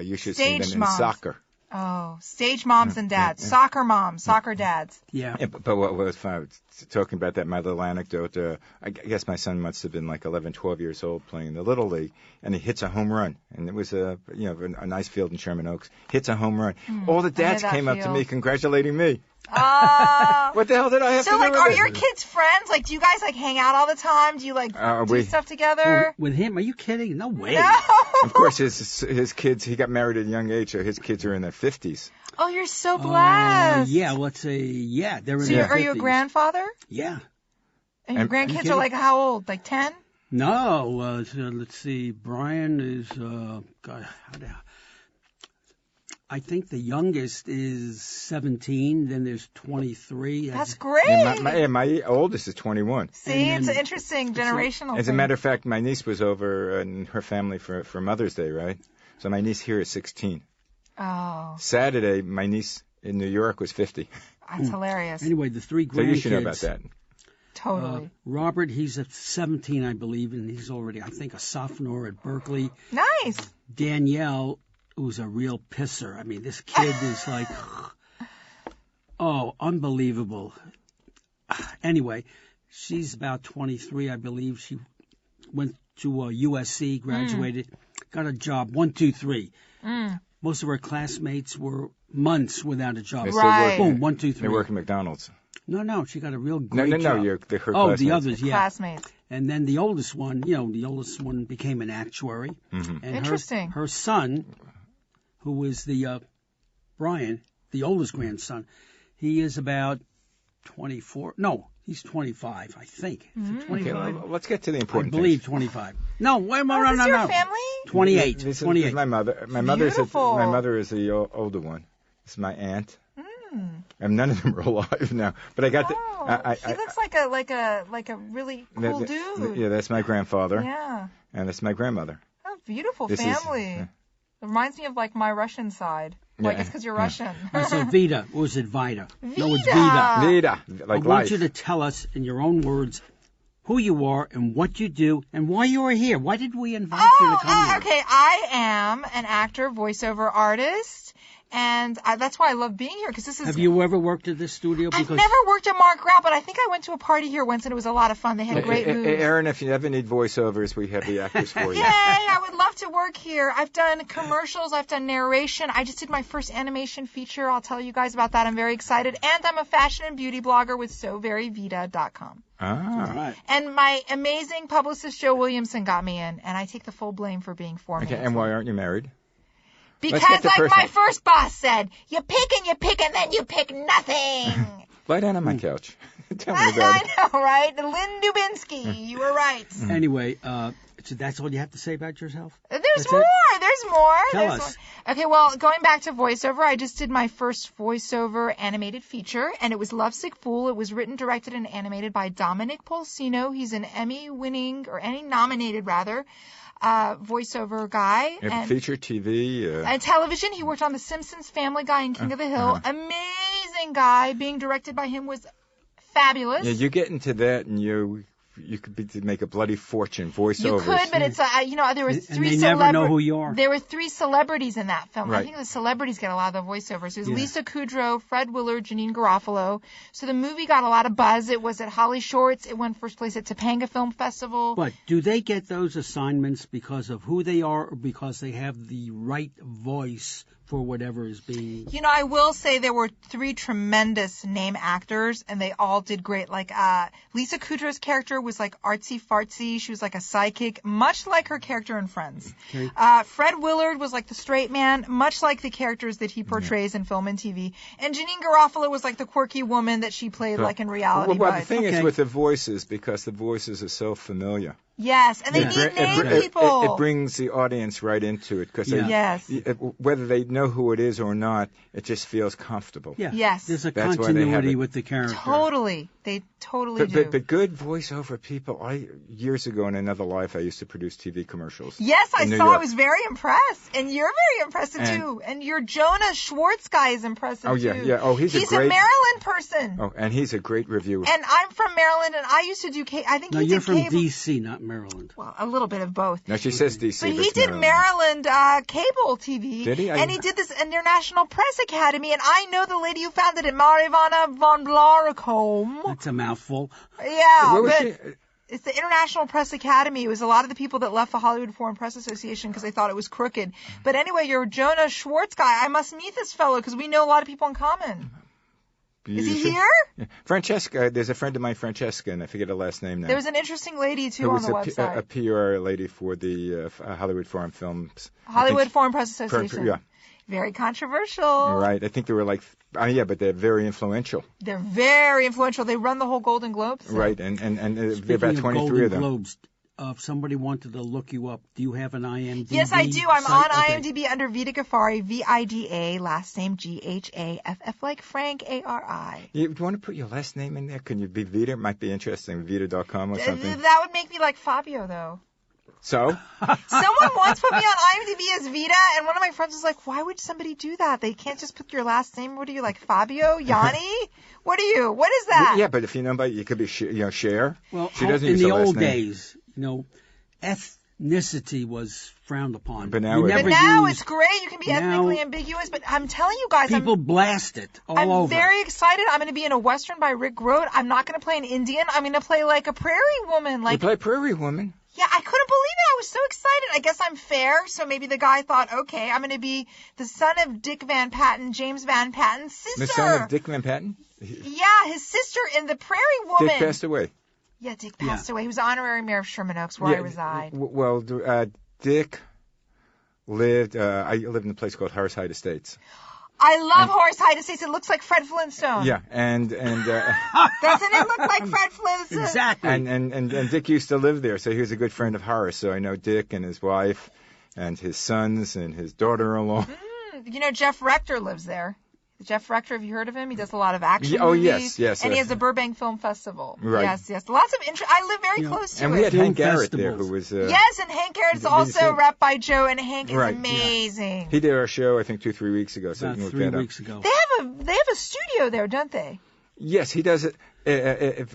you should see them in soccer. Oh, stage moms and dads, soccer moms, soccer dads. Yeah. But what was fun, talking about that, my little anecdote, I guess my son must have been like 11, 12 years old playing the Little League, and he hits a home run. And it was a nice field in Sherman Oaks. Hits a home run. All the dads came up to me congratulating me. What the hell did I have to do with it? So, are your kids friends? Like, do you guys, hang out all the time? Do you, do stuff together? With him? Are you kidding? No way. No. Of course, his kids, he got married at a young age, so his kids are in their 50s. Oh, you're so blessed. Yeah, let's say, they're in their 50s. So, are you a grandfather? Yeah. And your grandkids are, how old? Like 10? No, so let's see. Brian is, I think the youngest is 17. Then there's 23. That's great. And my oldest is 21. See, it's an interesting generational As a thing. matter of fact, my niece was over in her family for Mother's Day, right? So my niece here is 16. Oh, Saturday, my niece in New York was 50. that's hilarious. Anyway, the three grandkids. So you should know about that. Totally. Robert, he's at 17, I believe, and he's already, I think, a sophomore at Berkeley. Nice. Danielle, who's a real pisser. I mean, this kid is like, oh, unbelievable. Anyway, she's about 23, I believe. She went to USC, graduated, got a job, 1, 2, 3. Most of her classmates were months without a job. They Right. still work, Boom, 1, 2, 3. They work at McDonald's. No, she got a real great No, job. they're her Oh, classmates. the others, yeah. Classmates. And then the oldest one, became an actuary. Mm-hmm. And Interesting. Her son, who was the Brian, the oldest grandson, he is about 24. No, he's 25, I think. Is it 25? Okay, well, let's get to the I important believe things. 25. No, wait, no, Is this your no. family? 28. This 28. is my mother. My mother Beautiful. is the older one. This is my aunt. And none of them are alive now. But I got He looks like a really cool dude. Yeah, that's my grandfather. Yeah. And that's my grandmother. Oh, beautiful This is- family. yeah. It reminds me of like my Russian side. Well, I Yeah. guess because you're Russian. So Vida, or is it Vida? No, it's Vida. Vida. Vida, I like want life. you to tell us in your own words who you are and what you do and why you are here. Why did we invite you to come here? Okay. I am an actor, voiceover artist, and that's why I love being here because this is. Have you ever worked at this studio? I've never worked at Mark Grau, but I think I went to a party here once and it was a lot of fun. They had great moves. Aaron, if you ever need voiceovers, we have the actors for you. Yay, I would love to work here. I've done commercials, I've done narration. I just did my first animation feature. I'll tell you guys about that. I'm very excited. And I'm a fashion and beauty blogger with SoVeryVida.com. Ah. All right. And my amazing publicist, Joe Williamson, got me in, and I take the full blame for being 4 Okay, minutes. and why aren't you married? Because Let's get to like personal. my first boss said, you pick, and then you pick nothing. Lie down on my couch. Tell me about it. I know, right? Lynn Dubinsky, you were right. Anyway, so that's all you have to say about yourself? There's That's more. it? There's more. Tell There's us. more. Okay, well, going back to voiceover, I just did my first voiceover animated feature, and it was Lovesick Fool. It was written, directed, and animated by Dominic Polsino. He's an Emmy-nominated, voiceover guy. You have feature TV. And television, he worked on The Simpsons, Family Guy, and King of the Hill. Amazing guy. Being directed by him was fabulous. Yeah, you get into that and you could make a bloody fortune voiceovers. You could, but it's there was And three they never know who you are. There were 3 celebrities in that film. I Right. think the celebrities get a lot of the voiceovers. It was Yeah. Lisa Kudrow, Fred Willard, Janine Garofalo. So the movie got a lot of buzz. It was at Holly Shorts. It won first place at Topanga Film Festival. But do they get those assignments because of who they are or because they have the right voice for whatever is being... I will say there were 3 tremendous name actors, and they all did great. Like, Lisa Kudrow's character was like artsy-fartsy. She was like a sidekick, much like her character in Friends. Okay. Fred Willard was like the straight man, much like the characters that he portrays in film and TV. And Janine Garofalo was like the quirky woman that she played like in reality. Well, the Bites. thing is Okay. with the voices, because the voices are so familiar. Yes, and they Yeah. need name people. It brings the audience right into it because Yeah. Yes. whether they know who it is or not, it just feels comfortable. Yeah. Yes. There's a That's why they have continuity it. with the character. Totally. They totally do. But good voiceover people. Years ago in another life, I used to produce TV commercials. Yes, I in New saw. York. I was very impressed, and you're very impressive too. And your Jonah Schwartz guy is impressive Oh, yeah, too. yeah. Oh, he's a a great- Maryland person. Oh, and he's a great reviewer. And I'm from Maryland, and I used to do. I think No, he you're did from cable. D.C., not Maryland. Well, a little bit of both. No, she says DC. But he it's did Maryland. cable TV. Did he? And he did this International Press Academy, and I know the lady who founded it, Marivana von Blaricombe. That's a mouthful. Yeah, Where was but she? it's the International Press Academy. It was a lot of the people that left the Hollywood Foreign Press Association because they thought it was crooked. But anyway, you're Jonah Schwartz guy. I must meet this fellow because we know a lot of people in common. Is he here? Yeah. Francesca, there's a friend of mine, Francesca, and I forget her last name now. There was an interesting lady, too, who on was the a website. PR lady for the Hollywood Foreign Films. Hollywood Foreign Press Association. Yeah. Very controversial. Right. I think they were like, but they're very influential. They're very influential. They run the whole Golden Globes. Right. And there are Speaking about of 23 Golden of them. Globes, if somebody wanted to look you up, do you have an IMDb? Yes, I do. I'm site? on Okay. IMDb under Vida Ghaffari, Vida, last name Ghaff, like Frank, Ari. You want to put your last name in there? Can you be Vida? It might be interesting. Vida.com or something. That would make me like Fabio, though. So? Someone once put me on IMDb as Vida, and one of my friends was like, why would somebody do that? They can't just put your last name. What are you, like Fabio? Yanni? What are you? What is that? Yeah, but if you know about it, you could be, Cher. Well, She doesn't in use the her last old name. days, ethnicity was frowned upon. But now You it- never But now used- it's great. You can be Now- ethnically ambiguous. But I'm telling you guys, people blast it all I'm over. very excited. I'm going to be in a Western by Rick Grote. I'm not going to play an Indian. I'm going to play like a prairie woman. You Like, play Prairie Woman. yeah, I couldn't believe it. I was so excited. I guess I'm fair. So maybe the guy thought, okay, I'm going to be the son of Dick Van Patten, James Van Patten's sister. The son of Dick Van Patten? Yeah, his sister in the Prairie Woman. Dick passed away. Yeah, Dick passed away. He was honorary mayor of Sherman Oaks, where I reside. Well, Dick lived. I lived in a place called Horace Heights Estates. I love Horace Heights Estates. It looks like Fred Flintstone. Yeah, and Doesn't it look like Fred Flintstone? Exactly. and Dick used to live there, so he was a good friend of Horace. So I know Dick and his wife, and his sons and his daughter-in-law. You know, Jeff Rector lives there. Jeff Rector, have you heard of him? He does a lot of action Oh, movies. yes. And he has the Burbank Film Festival. Right. Yes. Lots of interest. I live very close to And it. we had Film Hank Garrett there, festivals. who was. Yes, and Hank Garrett's Did you see also him? rep by Joe, and Hank is Right. amazing. He did our show, I think, 2-3 weeks ago. So you About can look 3 that up. weeks ago. They have a studio there, don't they? Yes, he does it.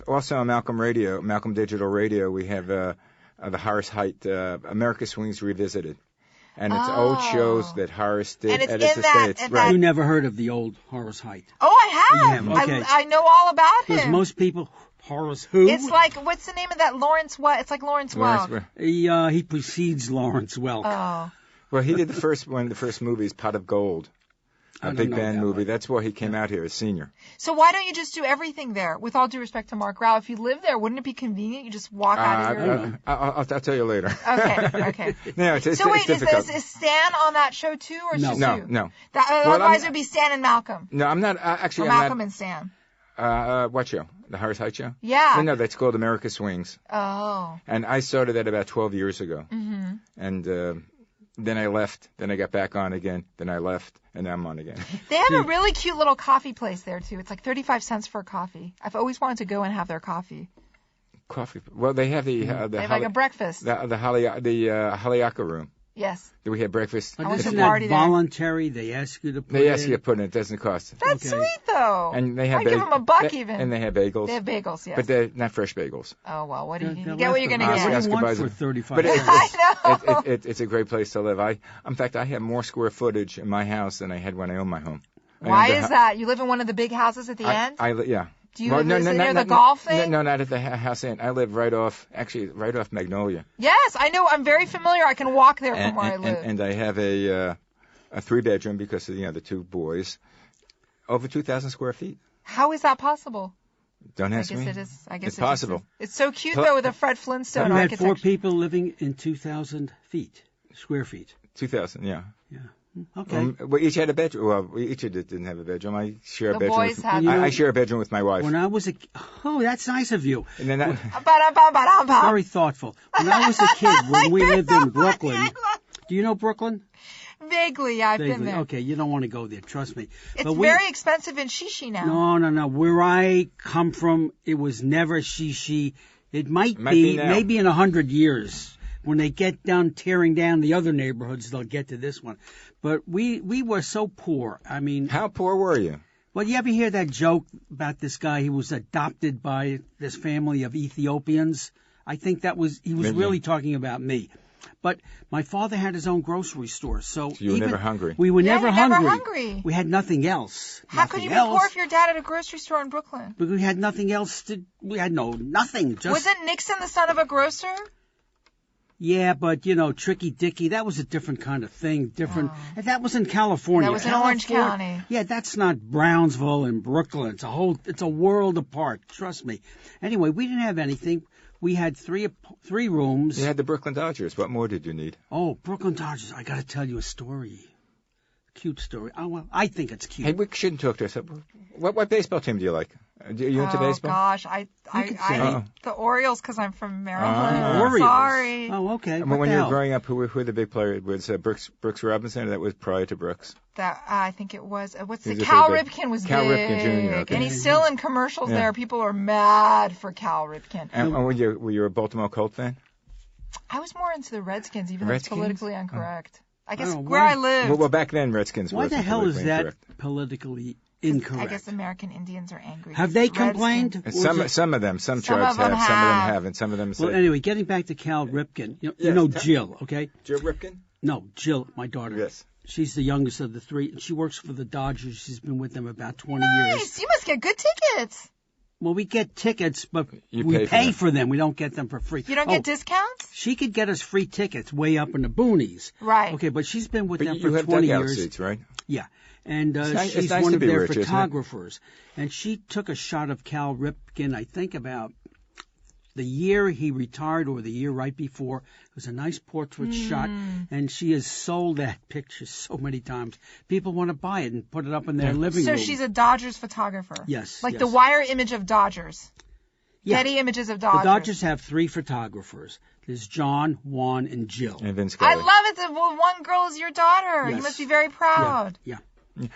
Also on Malcolm Digital Radio, we have the Horace Heights America Swings Revisited. And it's old shows that Horace did And it's at his in that- estates. in Right. You never heard of the old Horace Height. Oh, I have. You have, okay. I know all about Because him. most people, Horace who? It's like, what's the name of that? Lawrence what? It's like Lawrence Welk. He precedes Lawrence Welk. Oh. Well, he did one of the first movies, Pot of Gold. I A don't big know band that movie. one. That's why he came out here as senior. So why don't you just do everything there? With all due respect to Mark Rao, if you live there, wouldn't it be convenient? You just walk out of your... I'll tell you later. Okay. No, it's So wait, difficult. is Stan on that show too, or No. just No, you? no. Otherwise, it would be Stan and Malcolm. No, I'm not. Or Actually, Malcolm I'm and Stan. not. What show? The Horace Heights show? Yeah. No, that's called America Swings. Oh. And I started that about 12 years ago. Mm-hmm. And then I left. Then I got back on again. Then I left. And now I'm on again. They have a really cute little coffee place there too. It's like 35 cents for a coffee. I've always wanted to go and have their coffee. Coffee. Well, they have the They have like a breakfast. the Haleaka room. Yes. We had breakfast. I went to Isn't party that there. voluntary? They ask you to put They ask in? you to put it. It doesn't cost. That's Okay. sweet though. And they have I give them a buck even. And they have bagels. They have bagels, yes. But they're not fresh bagels. Oh well, what do you, They're you get what you're gonna leftovers. get? What do you want Oscar for buys 35 But cents? I know. It's a great place to live. In fact, I have more square footage in my house than I had when I owned my home. Why is that? You live in one of the big houses at the end? Yeah. Do you live near the golf thing? No, not at the house end. I live right off Magnolia. Yes, I know. I'm very familiar. I can walk there from where I live. And I have a 3-bedroom because of the two boys. Over 2,000 square feet. How is that possible? Don't I ask guess me. it is. I guess It's possible. It's so cute though with a Fred Flintstone You had architecture. 4 people living in 2,000 square feet. 2,000, yeah. Yeah. Okay. We each had a bedroom. Well, we each didn't have a bedroom. I share a The bedroom. boys had- I share a bedroom with my wife. When I was that's nice of you. And then that, Ba-da-ba-ba-da-ba. Very thoughtful. When I was a kid, when we lived in Brooklyn, do you know Brooklyn? Vaguely, yeah, I've been Vaguely. there. Okay, you don't want to go there. Trust me. It's But very expensive in Shishi now. No. Where I come from, it was never she. It might Might be be now. maybe in 100 years. When they get done tearing down the other neighborhoods, they'll get to this one. But we were so poor. I mean, how poor were you? well, you ever hear that joke about this guy? He was adopted by this family of Ethiopians. I think he was Maybe. really talking about me. But my father had his own grocery store, so You were even- never hungry. We were Yeah, never you're never hungry. hungry. We had nothing else. How could you be poor if your dad had a grocery store in Brooklyn? But we had nothing else to. We had nothing. Just Wasn't Nixon the son of a grocer? yeah, but Tricky Dicky, that was a different kind of thing. Different. And that was in California. That was in Orange California- County. Yeah, that's not Brownsville and Brooklyn. It's a world apart. Trust me. Anyway, we didn't have anything. We had three rooms. You had the Brooklyn Dodgers. What more did you need? Oh, Brooklyn Dodgers. I got to tell you a story. Cute story. Oh, well, I think it's cute. Hey, we shouldn't talk to us. What baseball team do you like? Are you into baseball? Oh gosh, the Orioles because I'm from Maryland. Orioles. Sorry. Oh, okay. When you were growing up, who were the big players? Was Brooks Robinson, or that was prior to Brooks? That I think it was. What's the He's a Cal pretty big- Ripken was Cal big, Ripken Jr., okay. and he's still in commercials Yeah. there. People are mad for Cal Ripken. And were you a Baltimore Colt fan? I was more into the Redskins, even though it's Redskins? politically incorrect. I guess Oh, where why- I lived. Well, back then Redskins were. Why the hell is politically that incorrect. politically incorrect? I guess American Indians are angry. Have they Redskins- complained? And Or is it- some of them, some Some tribes of them have, some of them have. haven't, some of them say. Well, anyway, getting back to Cal Ripken, you Yes, know tell- Jill, okay? Joe Ripken? No, Jill, my daughter. Yes. She's the youngest of the three, and she works for the Dodgers. She's been with them about 20 Nice. years. You must get good tickets. Well, we get tickets, but You we pay for pay them. for them. We don't get them for free. You don't Oh, get discounts? She could get us free tickets way up in the boonies. Right. Okay, but she's been with But them you for have 20 dugout years. seats, right? Yeah. And It's she's nice one to of be their rich, isn't it? photographers. And she took a shot of Cal Ripken, I think about the year he retired or the year right before. It was a nice portrait shot. And she has sold that picture so many times. People want to buy it and put it up in their living So room. she's a Dodgers photographer. Yes, Like yes. the wire image of Dodgers. Yeah. Getty images of Dodgers. The Dodgers have 3 photographers. There's John, Juan, and Jill. And Vince I Scully. love it that one girl is your daughter. You Yes. must be very proud. Yeah. Don't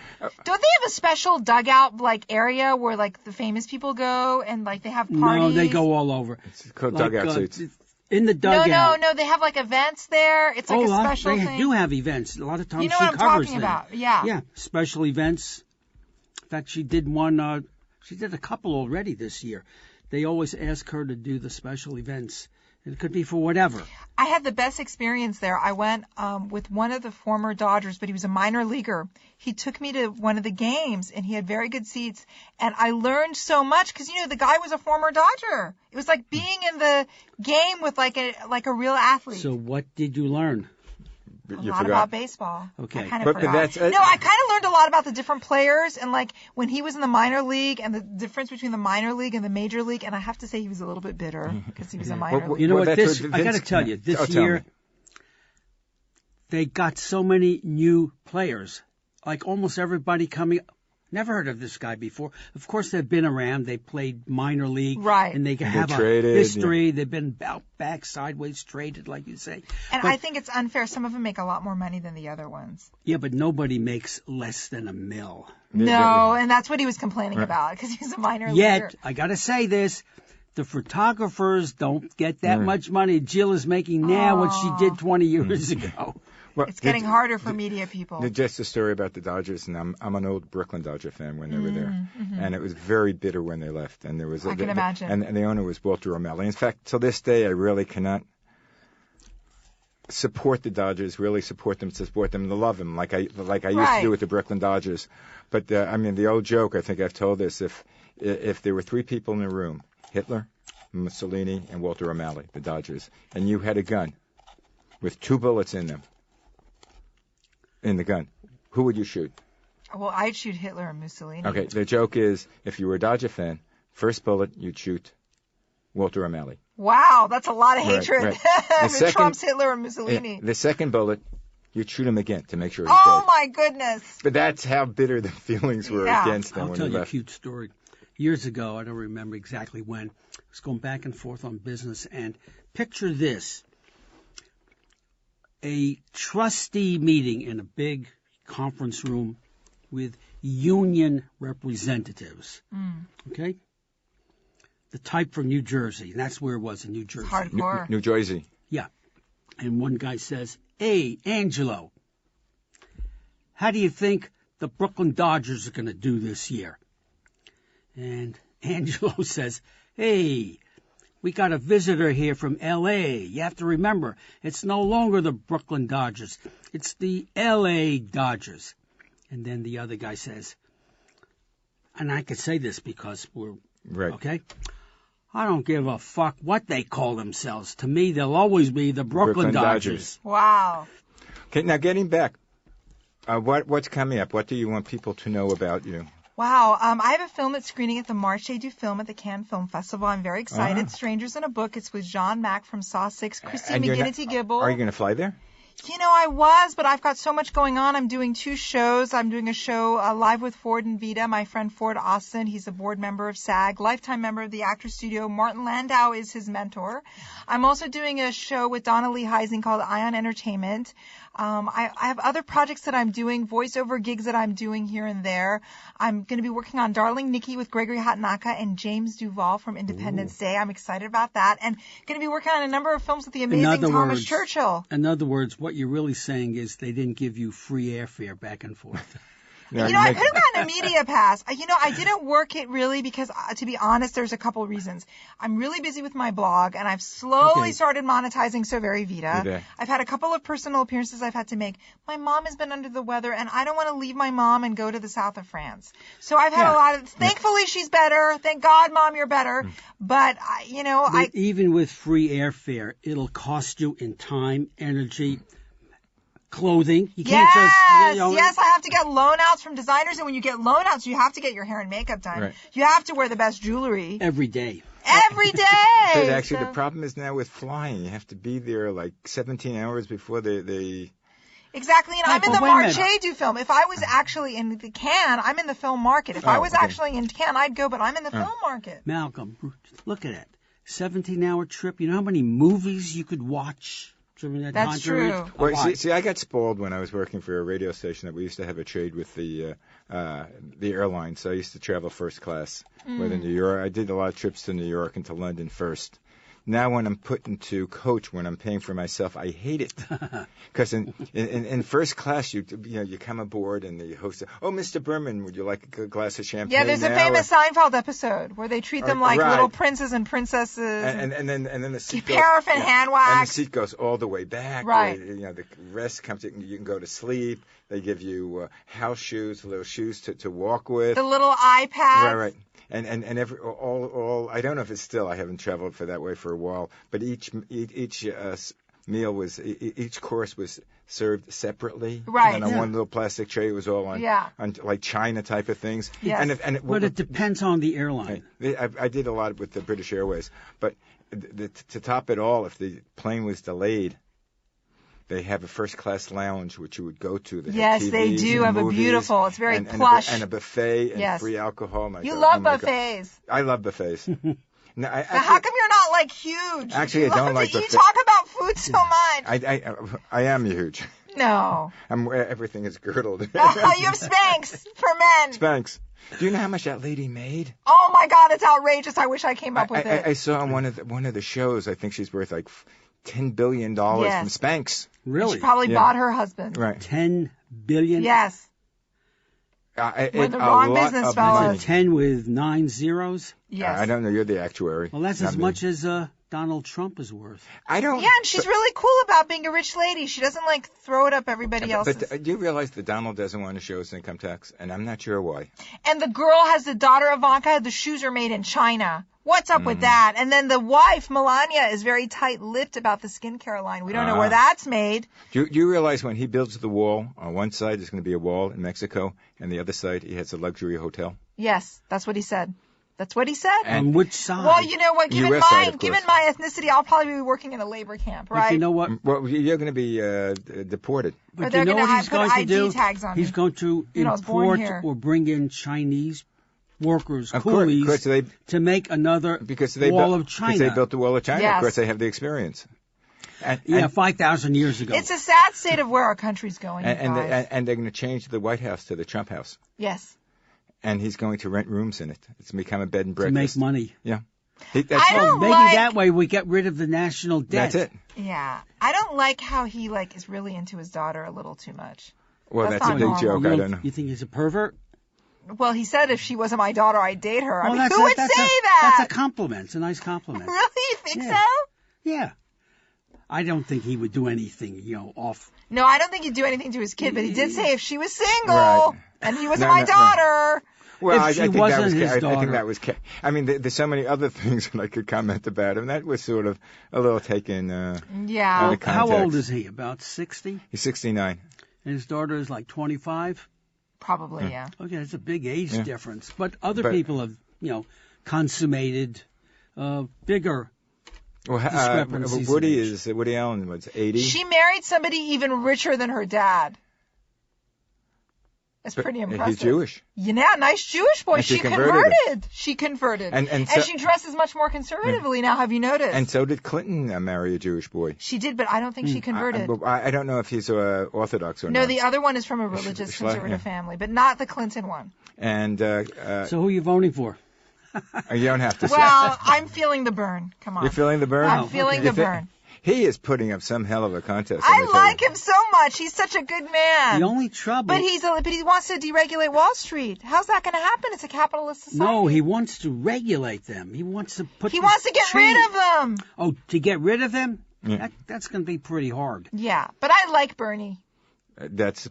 they have a special dugout like area where like the famous people go and like they have parties? No, they go all over. It's called dugout seats. In the dugout. No. They have like events there. It's like a special they thing. do have events. A lot of times You know she what I'm covers talking them. about. Yeah. Yeah, special events. In fact, she did one. She did a couple already this year. They always ask her to do the special events. It could be for whatever. I had the best experience there. I went with one of the former Dodgers, but he was a minor leaguer. He took me to one of the games, and he had very good seats. And I learned so much because, the guy was a former Dodger. It was like being in the game with like a real athlete. So what did you learn? A You lot forgot. about baseball. Okay. I kind of But forgot. that's- No, I kind of learned a lot about the different players and like when he was in the minor league and the difference between the minor league and the major league. And I have to say he was a little bit bitter because he was a minor league. You know Well, what? that's This what I got to Vince- tell you. This tell year, me. they got so many new players. Like almost everybody coming. Never heard of this guy before. Of course, they've been around. They played minor league, Right. And they have a traded, history. They've been back, sideways, traded, like you say. And But- I think it's unfair. Some of them make a lot more money than the other ones. Yeah, but nobody makes less than $1 million. No, and that's what he was complaining about because he's a minor leaguer. Yet, I got to say this. The photographers don't get that much money Jill is making now what she did 20 years ago. Well, It's getting harder for media people. Just a story about the Dodgers, and I'm an old Brooklyn Dodger fan when they were there, and it was very bitter when they left. And there was I can imagine. And the owner was Walter O'Malley. In fact, to this day, I really cannot support the Dodgers, really support them to love them like I used to do with the Brooklyn Dodgers. But the old joke, I think I've told this, if there were 3 people in the room, Hitler, Mussolini, and Walter O'Malley, the Dodgers, and you had a gun with 2 bullets in them, in the gun, who would you shoot? Well, I'd shoot Hitler and Mussolini. Okay, the joke is, if you were a Dodger fan, first bullet, you'd shoot Walter O'Malley. Wow, that's a lot of Right, hatred. right. With second- Trump's Hitler and Mussolini. The second bullet, you'd shoot him again to make sure he's Oh dead. my goodness. But that's how bitter the feelings were Yeah. against them I'll when tell he you a left. cute story. Years ago, I don't remember exactly when, I was going back and forth on business, and picture this. A trustee meeting in a big conference room with union representatives. Okay? The type from New Jersey, and that's where it was, in New Jersey. Hardcore. New Jersey. Yeah. And one guy says, "Hey, Angelo, how do you think the Brooklyn Dodgers are going to do this year?" And Angelo says, "Hey, we got a visitor here from L.A. You have to remember, it's no longer the Brooklyn Dodgers. It's the L.A. Dodgers." And then the other guy says, and I could say this because we're, Right. okay? I don't give a fuck what they call themselves. To me, they'll always be the Brooklyn Dodgers. Wow. Okay, now getting back, what's coming up? What do you want people to know about you? Wow. I have a film that's screening at the Marche du Film at the Cannes Film Festival. I'm very excited. Strangers in a Book. It's with John Mack from Saw 6, Christine And you're not- McGinnity Gibble. Are you going to fly there? I was, but I've got so much going on. I'm doing 2 shows. I'm doing a show live with Ford and Vida, my friend Ford Austin. He's a board member of SAG, lifetime member of the Actors Studio. Martin Landau is his mentor. I'm also doing a show with Donna Lee Heising called Ion Entertainment. I have other projects that I'm doing, voiceover gigs that I'm doing here and there. I'm going to be working on Darling Nikki with Gregory Hatanaka and James Duval from Independence Day. I'm excited about that. And going to be working on a number of films with the amazing Thomas Churchill. In other words, what you're really saying is they didn't give you free airfare back and forth. I could have gotten a media pass. I didn't work it really because, to be honest, there's a couple reasons. I'm really busy with my blog, and I've slowly started monetizing So Very Vida. Okay. I've had a couple of personal appearances I've had to make. My mom has been under the weather, and I don't want to leave my mom and go to the south of France. So I've had a lot of. Thankfully, she's better. Thank God, Mom, you're better. But even with free airfare, it'll cost you in time, energy. Clothing. You can't just. Yes, I have to get loan outs from designers, and when you get loan outs, you have to get your hair and makeup done. Right. You have to wear the best jewelry. Every day. Every day! But actually, the problem is now with flying. You have to be there like 17 hours before they... Exactly, and I'm in the Marche du film. If I was actually in the Cannes, I'm in the film market. If I was actually in Cannes, I'd go, but I'm in the film market. Malcolm, look at it. 17-hour trip. You know how many movies you could watch? That's true. Well, see, I got spoiled when I was working for a radio station that we used to have a trade with the airlines. So I used to travel first class with New York. I did a lot of trips to New York and to London first. Now when I'm put into coach, when I'm paying for myself, I hate it. Because in first class, you come aboard and the host says, "Oh, Mr. Burman, would you like a glass of champagne?" Yeah, there's a famous Seinfeld episode where they treat them like little princes and princesses. And then the seat paraffin hand wax. And the seat goes all the way back. Right. The rest comes in, you can go to sleep. They give you house shoes, little shoes to walk with. The little iPads. Right. And all I don't know if it's still, I haven't traveled for that way for a while, but each meal was, each course was served separately. Right. And on one little plastic tray, it was all on like China type of things. Yes. But it depends on the airline. I did a lot with the British Airways, but to top it all, if the plane was delayed, they have a first-class lounge which you would go to. Yes, they do have a beautiful. It's very plush. And a buffet and free alcohol. You love buffets. I love buffets. Now, how come you're not like huge? Actually, I don't like buffets. You talk about food so much. I am huge. No. Everything is girdled. You have Spanx for men. Spanx. Do you know how much that lady made? Oh my God, it's outrageous. I wish I came up with it. I saw on one of the shows. I think she's worth like $10 billion from Spanx. Really? She probably bought her husband. Right. $10 billion? Yes. We're the wrong business, fellas. 10 with 9 zeros? Yes. I don't know. You're the actuary. Well, that's as much as Donald Trump is worth. I don't. Yeah, and she's really cool about being a rich lady. She doesn't throw it up everybody else's. But do you realize that Donald doesn't want to show his income tax? And I'm not sure why. And the girl has the daughter Ivanka. The shoes are made in China. What's up with that? And then the wife, Melania, is very tight-lipped about the skincare line. We don't know where that's made. Do you realize when he builds the wall, on one side there's going to be a wall in Mexico, and the other side he has a luxury hotel? Yes, that's what he said. That's what he said. And on which side? Well, you know what? Given my ethnicity, I'll probably be working in a labor camp, right? But you know what? Well, you're going to be deported. But you know what he's going to do? He's going to import or bring in Chinese workers, coolies, to make another wall of China. Because they built the wall of China. Yes. Of course, they have the experience. 5,000 years ago. It's a sad state of where our country's going, and they're going to change the White House to the Trump House. Yes. And he's going to rent rooms in it. It's going to become a bed and breakfast. To make money. Yeah. That way we get rid of the national debt. That's it. Yeah. I don't like how he is really into his daughter a little too much. Well, that's a big joke. I don't know. You think he's a pervert? Well, he said if she wasn't my daughter, I'd date her. Well, who would say that? That's a compliment. It's a nice compliment. Really? You think so? Yeah. I don't think he would do anything, off. No, I don't think he'd do anything to his kid, but he did say if she was single and he wasn't my daughter. Well, I think that was. I mean, there's so many other things that I could comment about him. That was sort of a little taken. Out of context. How old is he? About 60? He's 69. And his daughter is like 25? Probably, yeah. Okay, it's a big age difference. But other people have, consummated bigger discrepancies. Woody Allen was 80. She married somebody even richer than her dad. That's pretty impressive. He's Jewish. Yeah, nice Jewish boy. And she She converted. converted. And she dresses much more conservatively now, have you noticed? And so did Clinton marry a Jewish boy. She did, but I don't think she converted. I don't know if he's Orthodox or not. No, the other one is from a religious conservative family, but not the Clinton one. And So who are you voting for? you don't have to say. Well, I'm feeling the burn. Come on. You're feeling the burn? I'm feeling the burn. He is putting up some hell of a contest. I like him so much. He's such a good man. The only trouble. But he wants to deregulate Wall Street. How's that going to happen? It's a capitalist society. No, he wants to regulate them. He wants to put. He wants to get rid of them. Oh, to get rid of them? Yeah. That's going to be pretty hard. Yeah, but I like Bernie. Does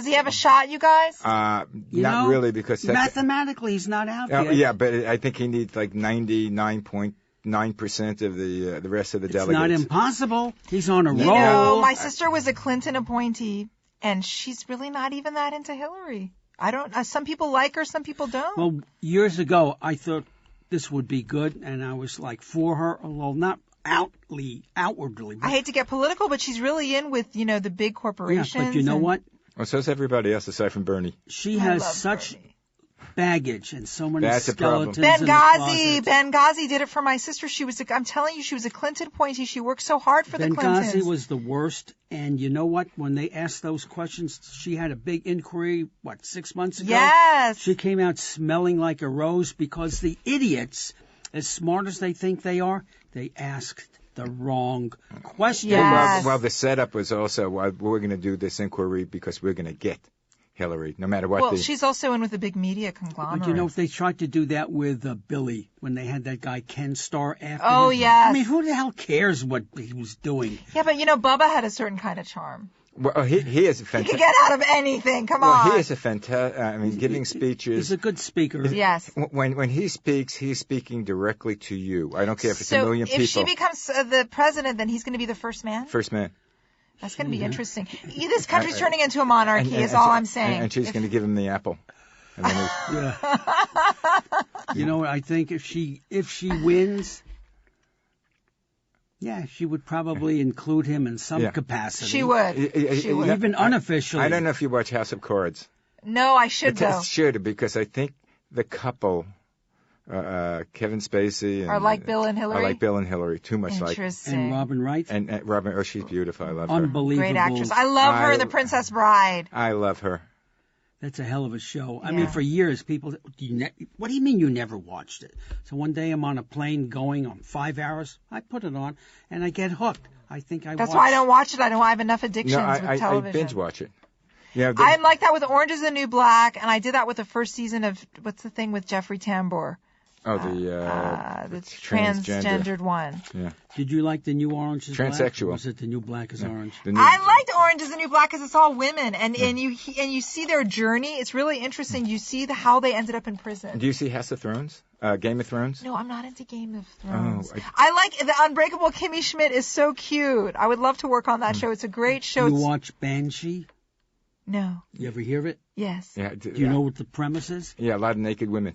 he have a shot, you guys? Not really, because mathematically he's not out yet. Yeah, but I think he needs like 99.9% of the rest of the delegates. It's not impossible. He's on a roll. You know, my sister was a Clinton appointee, and she's really not even that into Hillary. I don't. Some people like her, some people don't. Well, years ago, I thought this would be good, and I was like for her, although not outwardly. I hate to get political, but she's really in with, the big corporations. Yeah, but you know what? Well, so's everybody else aside from Bernie. She has such baggage and so many That's skeletons. Benghazi did it for my sister. I'm telling you, she was a Clinton appointee. She worked so hard for the Clintons. Benghazi was the worst. And you know what? When they asked those questions, she had a big inquiry, 6 months ago? Yes. She came out smelling like a rose because the idiots, as smart as they think they are, they asked the wrong question. Yes. Well, the setup was also, we're going to do this inquiry because we're going to get Hillary, no matter what. Well, she's also in with a big media conglomerate. But if they tried to do that with Billy, when they had that guy Ken Starr after Oh, him, yes. I mean, who the hell cares what he was doing? Yeah, but Bubba had a certain kind of charm. Well, he is a fantastic. He could get out of anything. Come on. He is a fantastic. Giving speeches. He's a good speaker. Yes. When he speaks, he's speaking directly to you. I don't care if it's a million people. So if she becomes the president, then he's going to be the first man? First man. That's going to be interesting. This country's turning into a monarchy, is all I'm saying. And she's going to give him the apple. And then I think if she wins, she would probably include him in some capacity. She would. Even unofficially. I don't know if you watch House of Cards. No, I should, though. Should, because I think the couple, Kevin Spacey are like Bill and Hillary. I like Bill and Hillary too much. Interesting. And Robin Wright. And Robin. Oh, she's beautiful. I love her. Unbelievable. Great actress. I love her in The Princess Bride. I love her. That's a hell of a show. I mean, for years, people, what do you mean you never watched it? So one day I'm on a plane going on 5 hours. I put it on, and I get hooked. That's why I don't watch it. I have enough addictions with television. I binge watch it. Yeah, I'm like that with Orange is the New Black, and I did that with the first season of, what's the thing with Jeffrey Tambor? Oh, the transgendered one. Yeah. Did you like the new Orange is Black? Transsexual. Or was it the new Black is Orange? I liked Orange is the New Black because it's all women, and you see their journey. It's really interesting. You see how they ended up in prison. Do you see House of Thrones? Game of Thrones? No, I'm not into Game of Thrones. I like the Unbreakable Kimmy Schmidt is so cute. I would love to work on that show. It's a great show. You watch Banshee? No. You ever hear of it? Yes. Yeah. Do you know what the premise is? Yeah, a lot of naked women.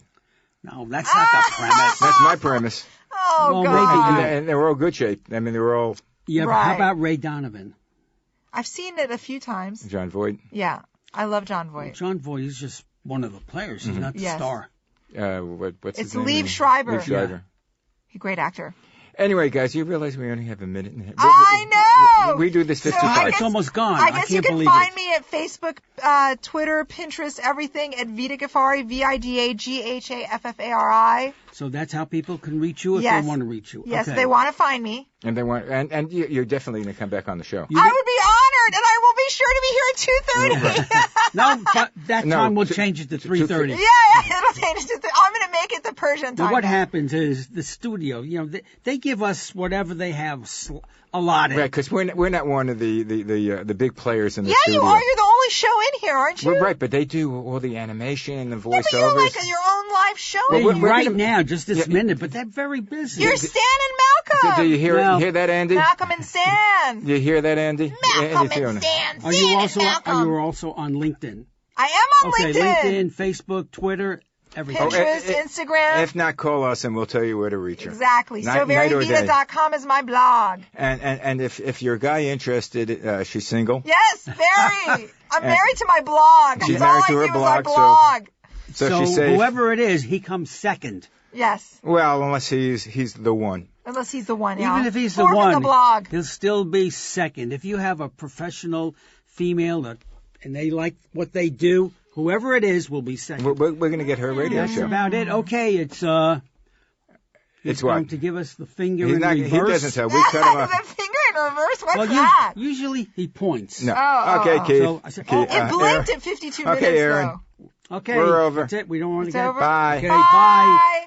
No, that's not the premise. That's my premise. Oh, God. And they were all good shape. I mean, they were all... Yeah, right. How about Ray Donovan? I've seen it a few times. John Voight. Yeah, I love John Voight. Well, John Voight is just one of the players. He's not the star. What's his name? Liev Schreiber. Liev Schreiber. Yeah. He's a great actor. Anyway, guys, you realize we only have a minute and a half. I know! We do this 55. It's almost gone. I guess you can't can find me at Facebook, Twitter, Pinterest, everything at Vida Ghaffari, Vidaghaffari. So that's how people can reach you if they want to reach you. Yes, okay. they want to find me. And they want, and you're definitely going to come back on the show. I would be honored, and I will be sure to be here at 2:30. No, but that time we'll change it to 3:30. Yeah, it'll change it to. I'm going to make it the Persian time. Now, what happens is the studio, they give us whatever they have allotted. Right, because we're not one of the big players in the studio. Yeah, you are. You're the only show in here, aren't you? We're right, but they do all the animation and the voiceovers. Yeah, but you're like your own live show in here. Right now, just this minute, but they're very busy. You're Stan and Malcolm. Do you hear that, Andy? Malcolm and Stan. Do you hear that, Andy? Malcolm and Stan. Are you also on LinkedIn? I am on LinkedIn. Okay, LinkedIn, Facebook, Twitter. everything. Pinterest, Instagram. If not, call us and we'll tell you where to reach her. Exactly. Night or day. SoVeryVida.com is my blog. And if you're a guy interested, she's single. Yes, very. I'm married to my blog. She's That's all married to I her do is my blog, blog. So she's safe. Whoever it is, he comes second. Yes. Well, unless he's the one. Unless he's the one, yeah. Even if he's the Fourth in one, the blog. he'll still be second. If you have a professional female and they like what they do, whoever it is will be second. We're going to get her a radio That's show. about it. Okay, it's It's going what? to give us the finger He's in not, reverse. he doesn't tell. We cut him off. The finger in reverse? What's Well, that? usually he points. No. Oh, Okay, oh. Keith. So I said, Keith, It blinked Aaron. at 52 Okay, minutes, Aaron. though. Okay, We're over. That's it. We don't want to It's get over? Bye. Okay, Bye.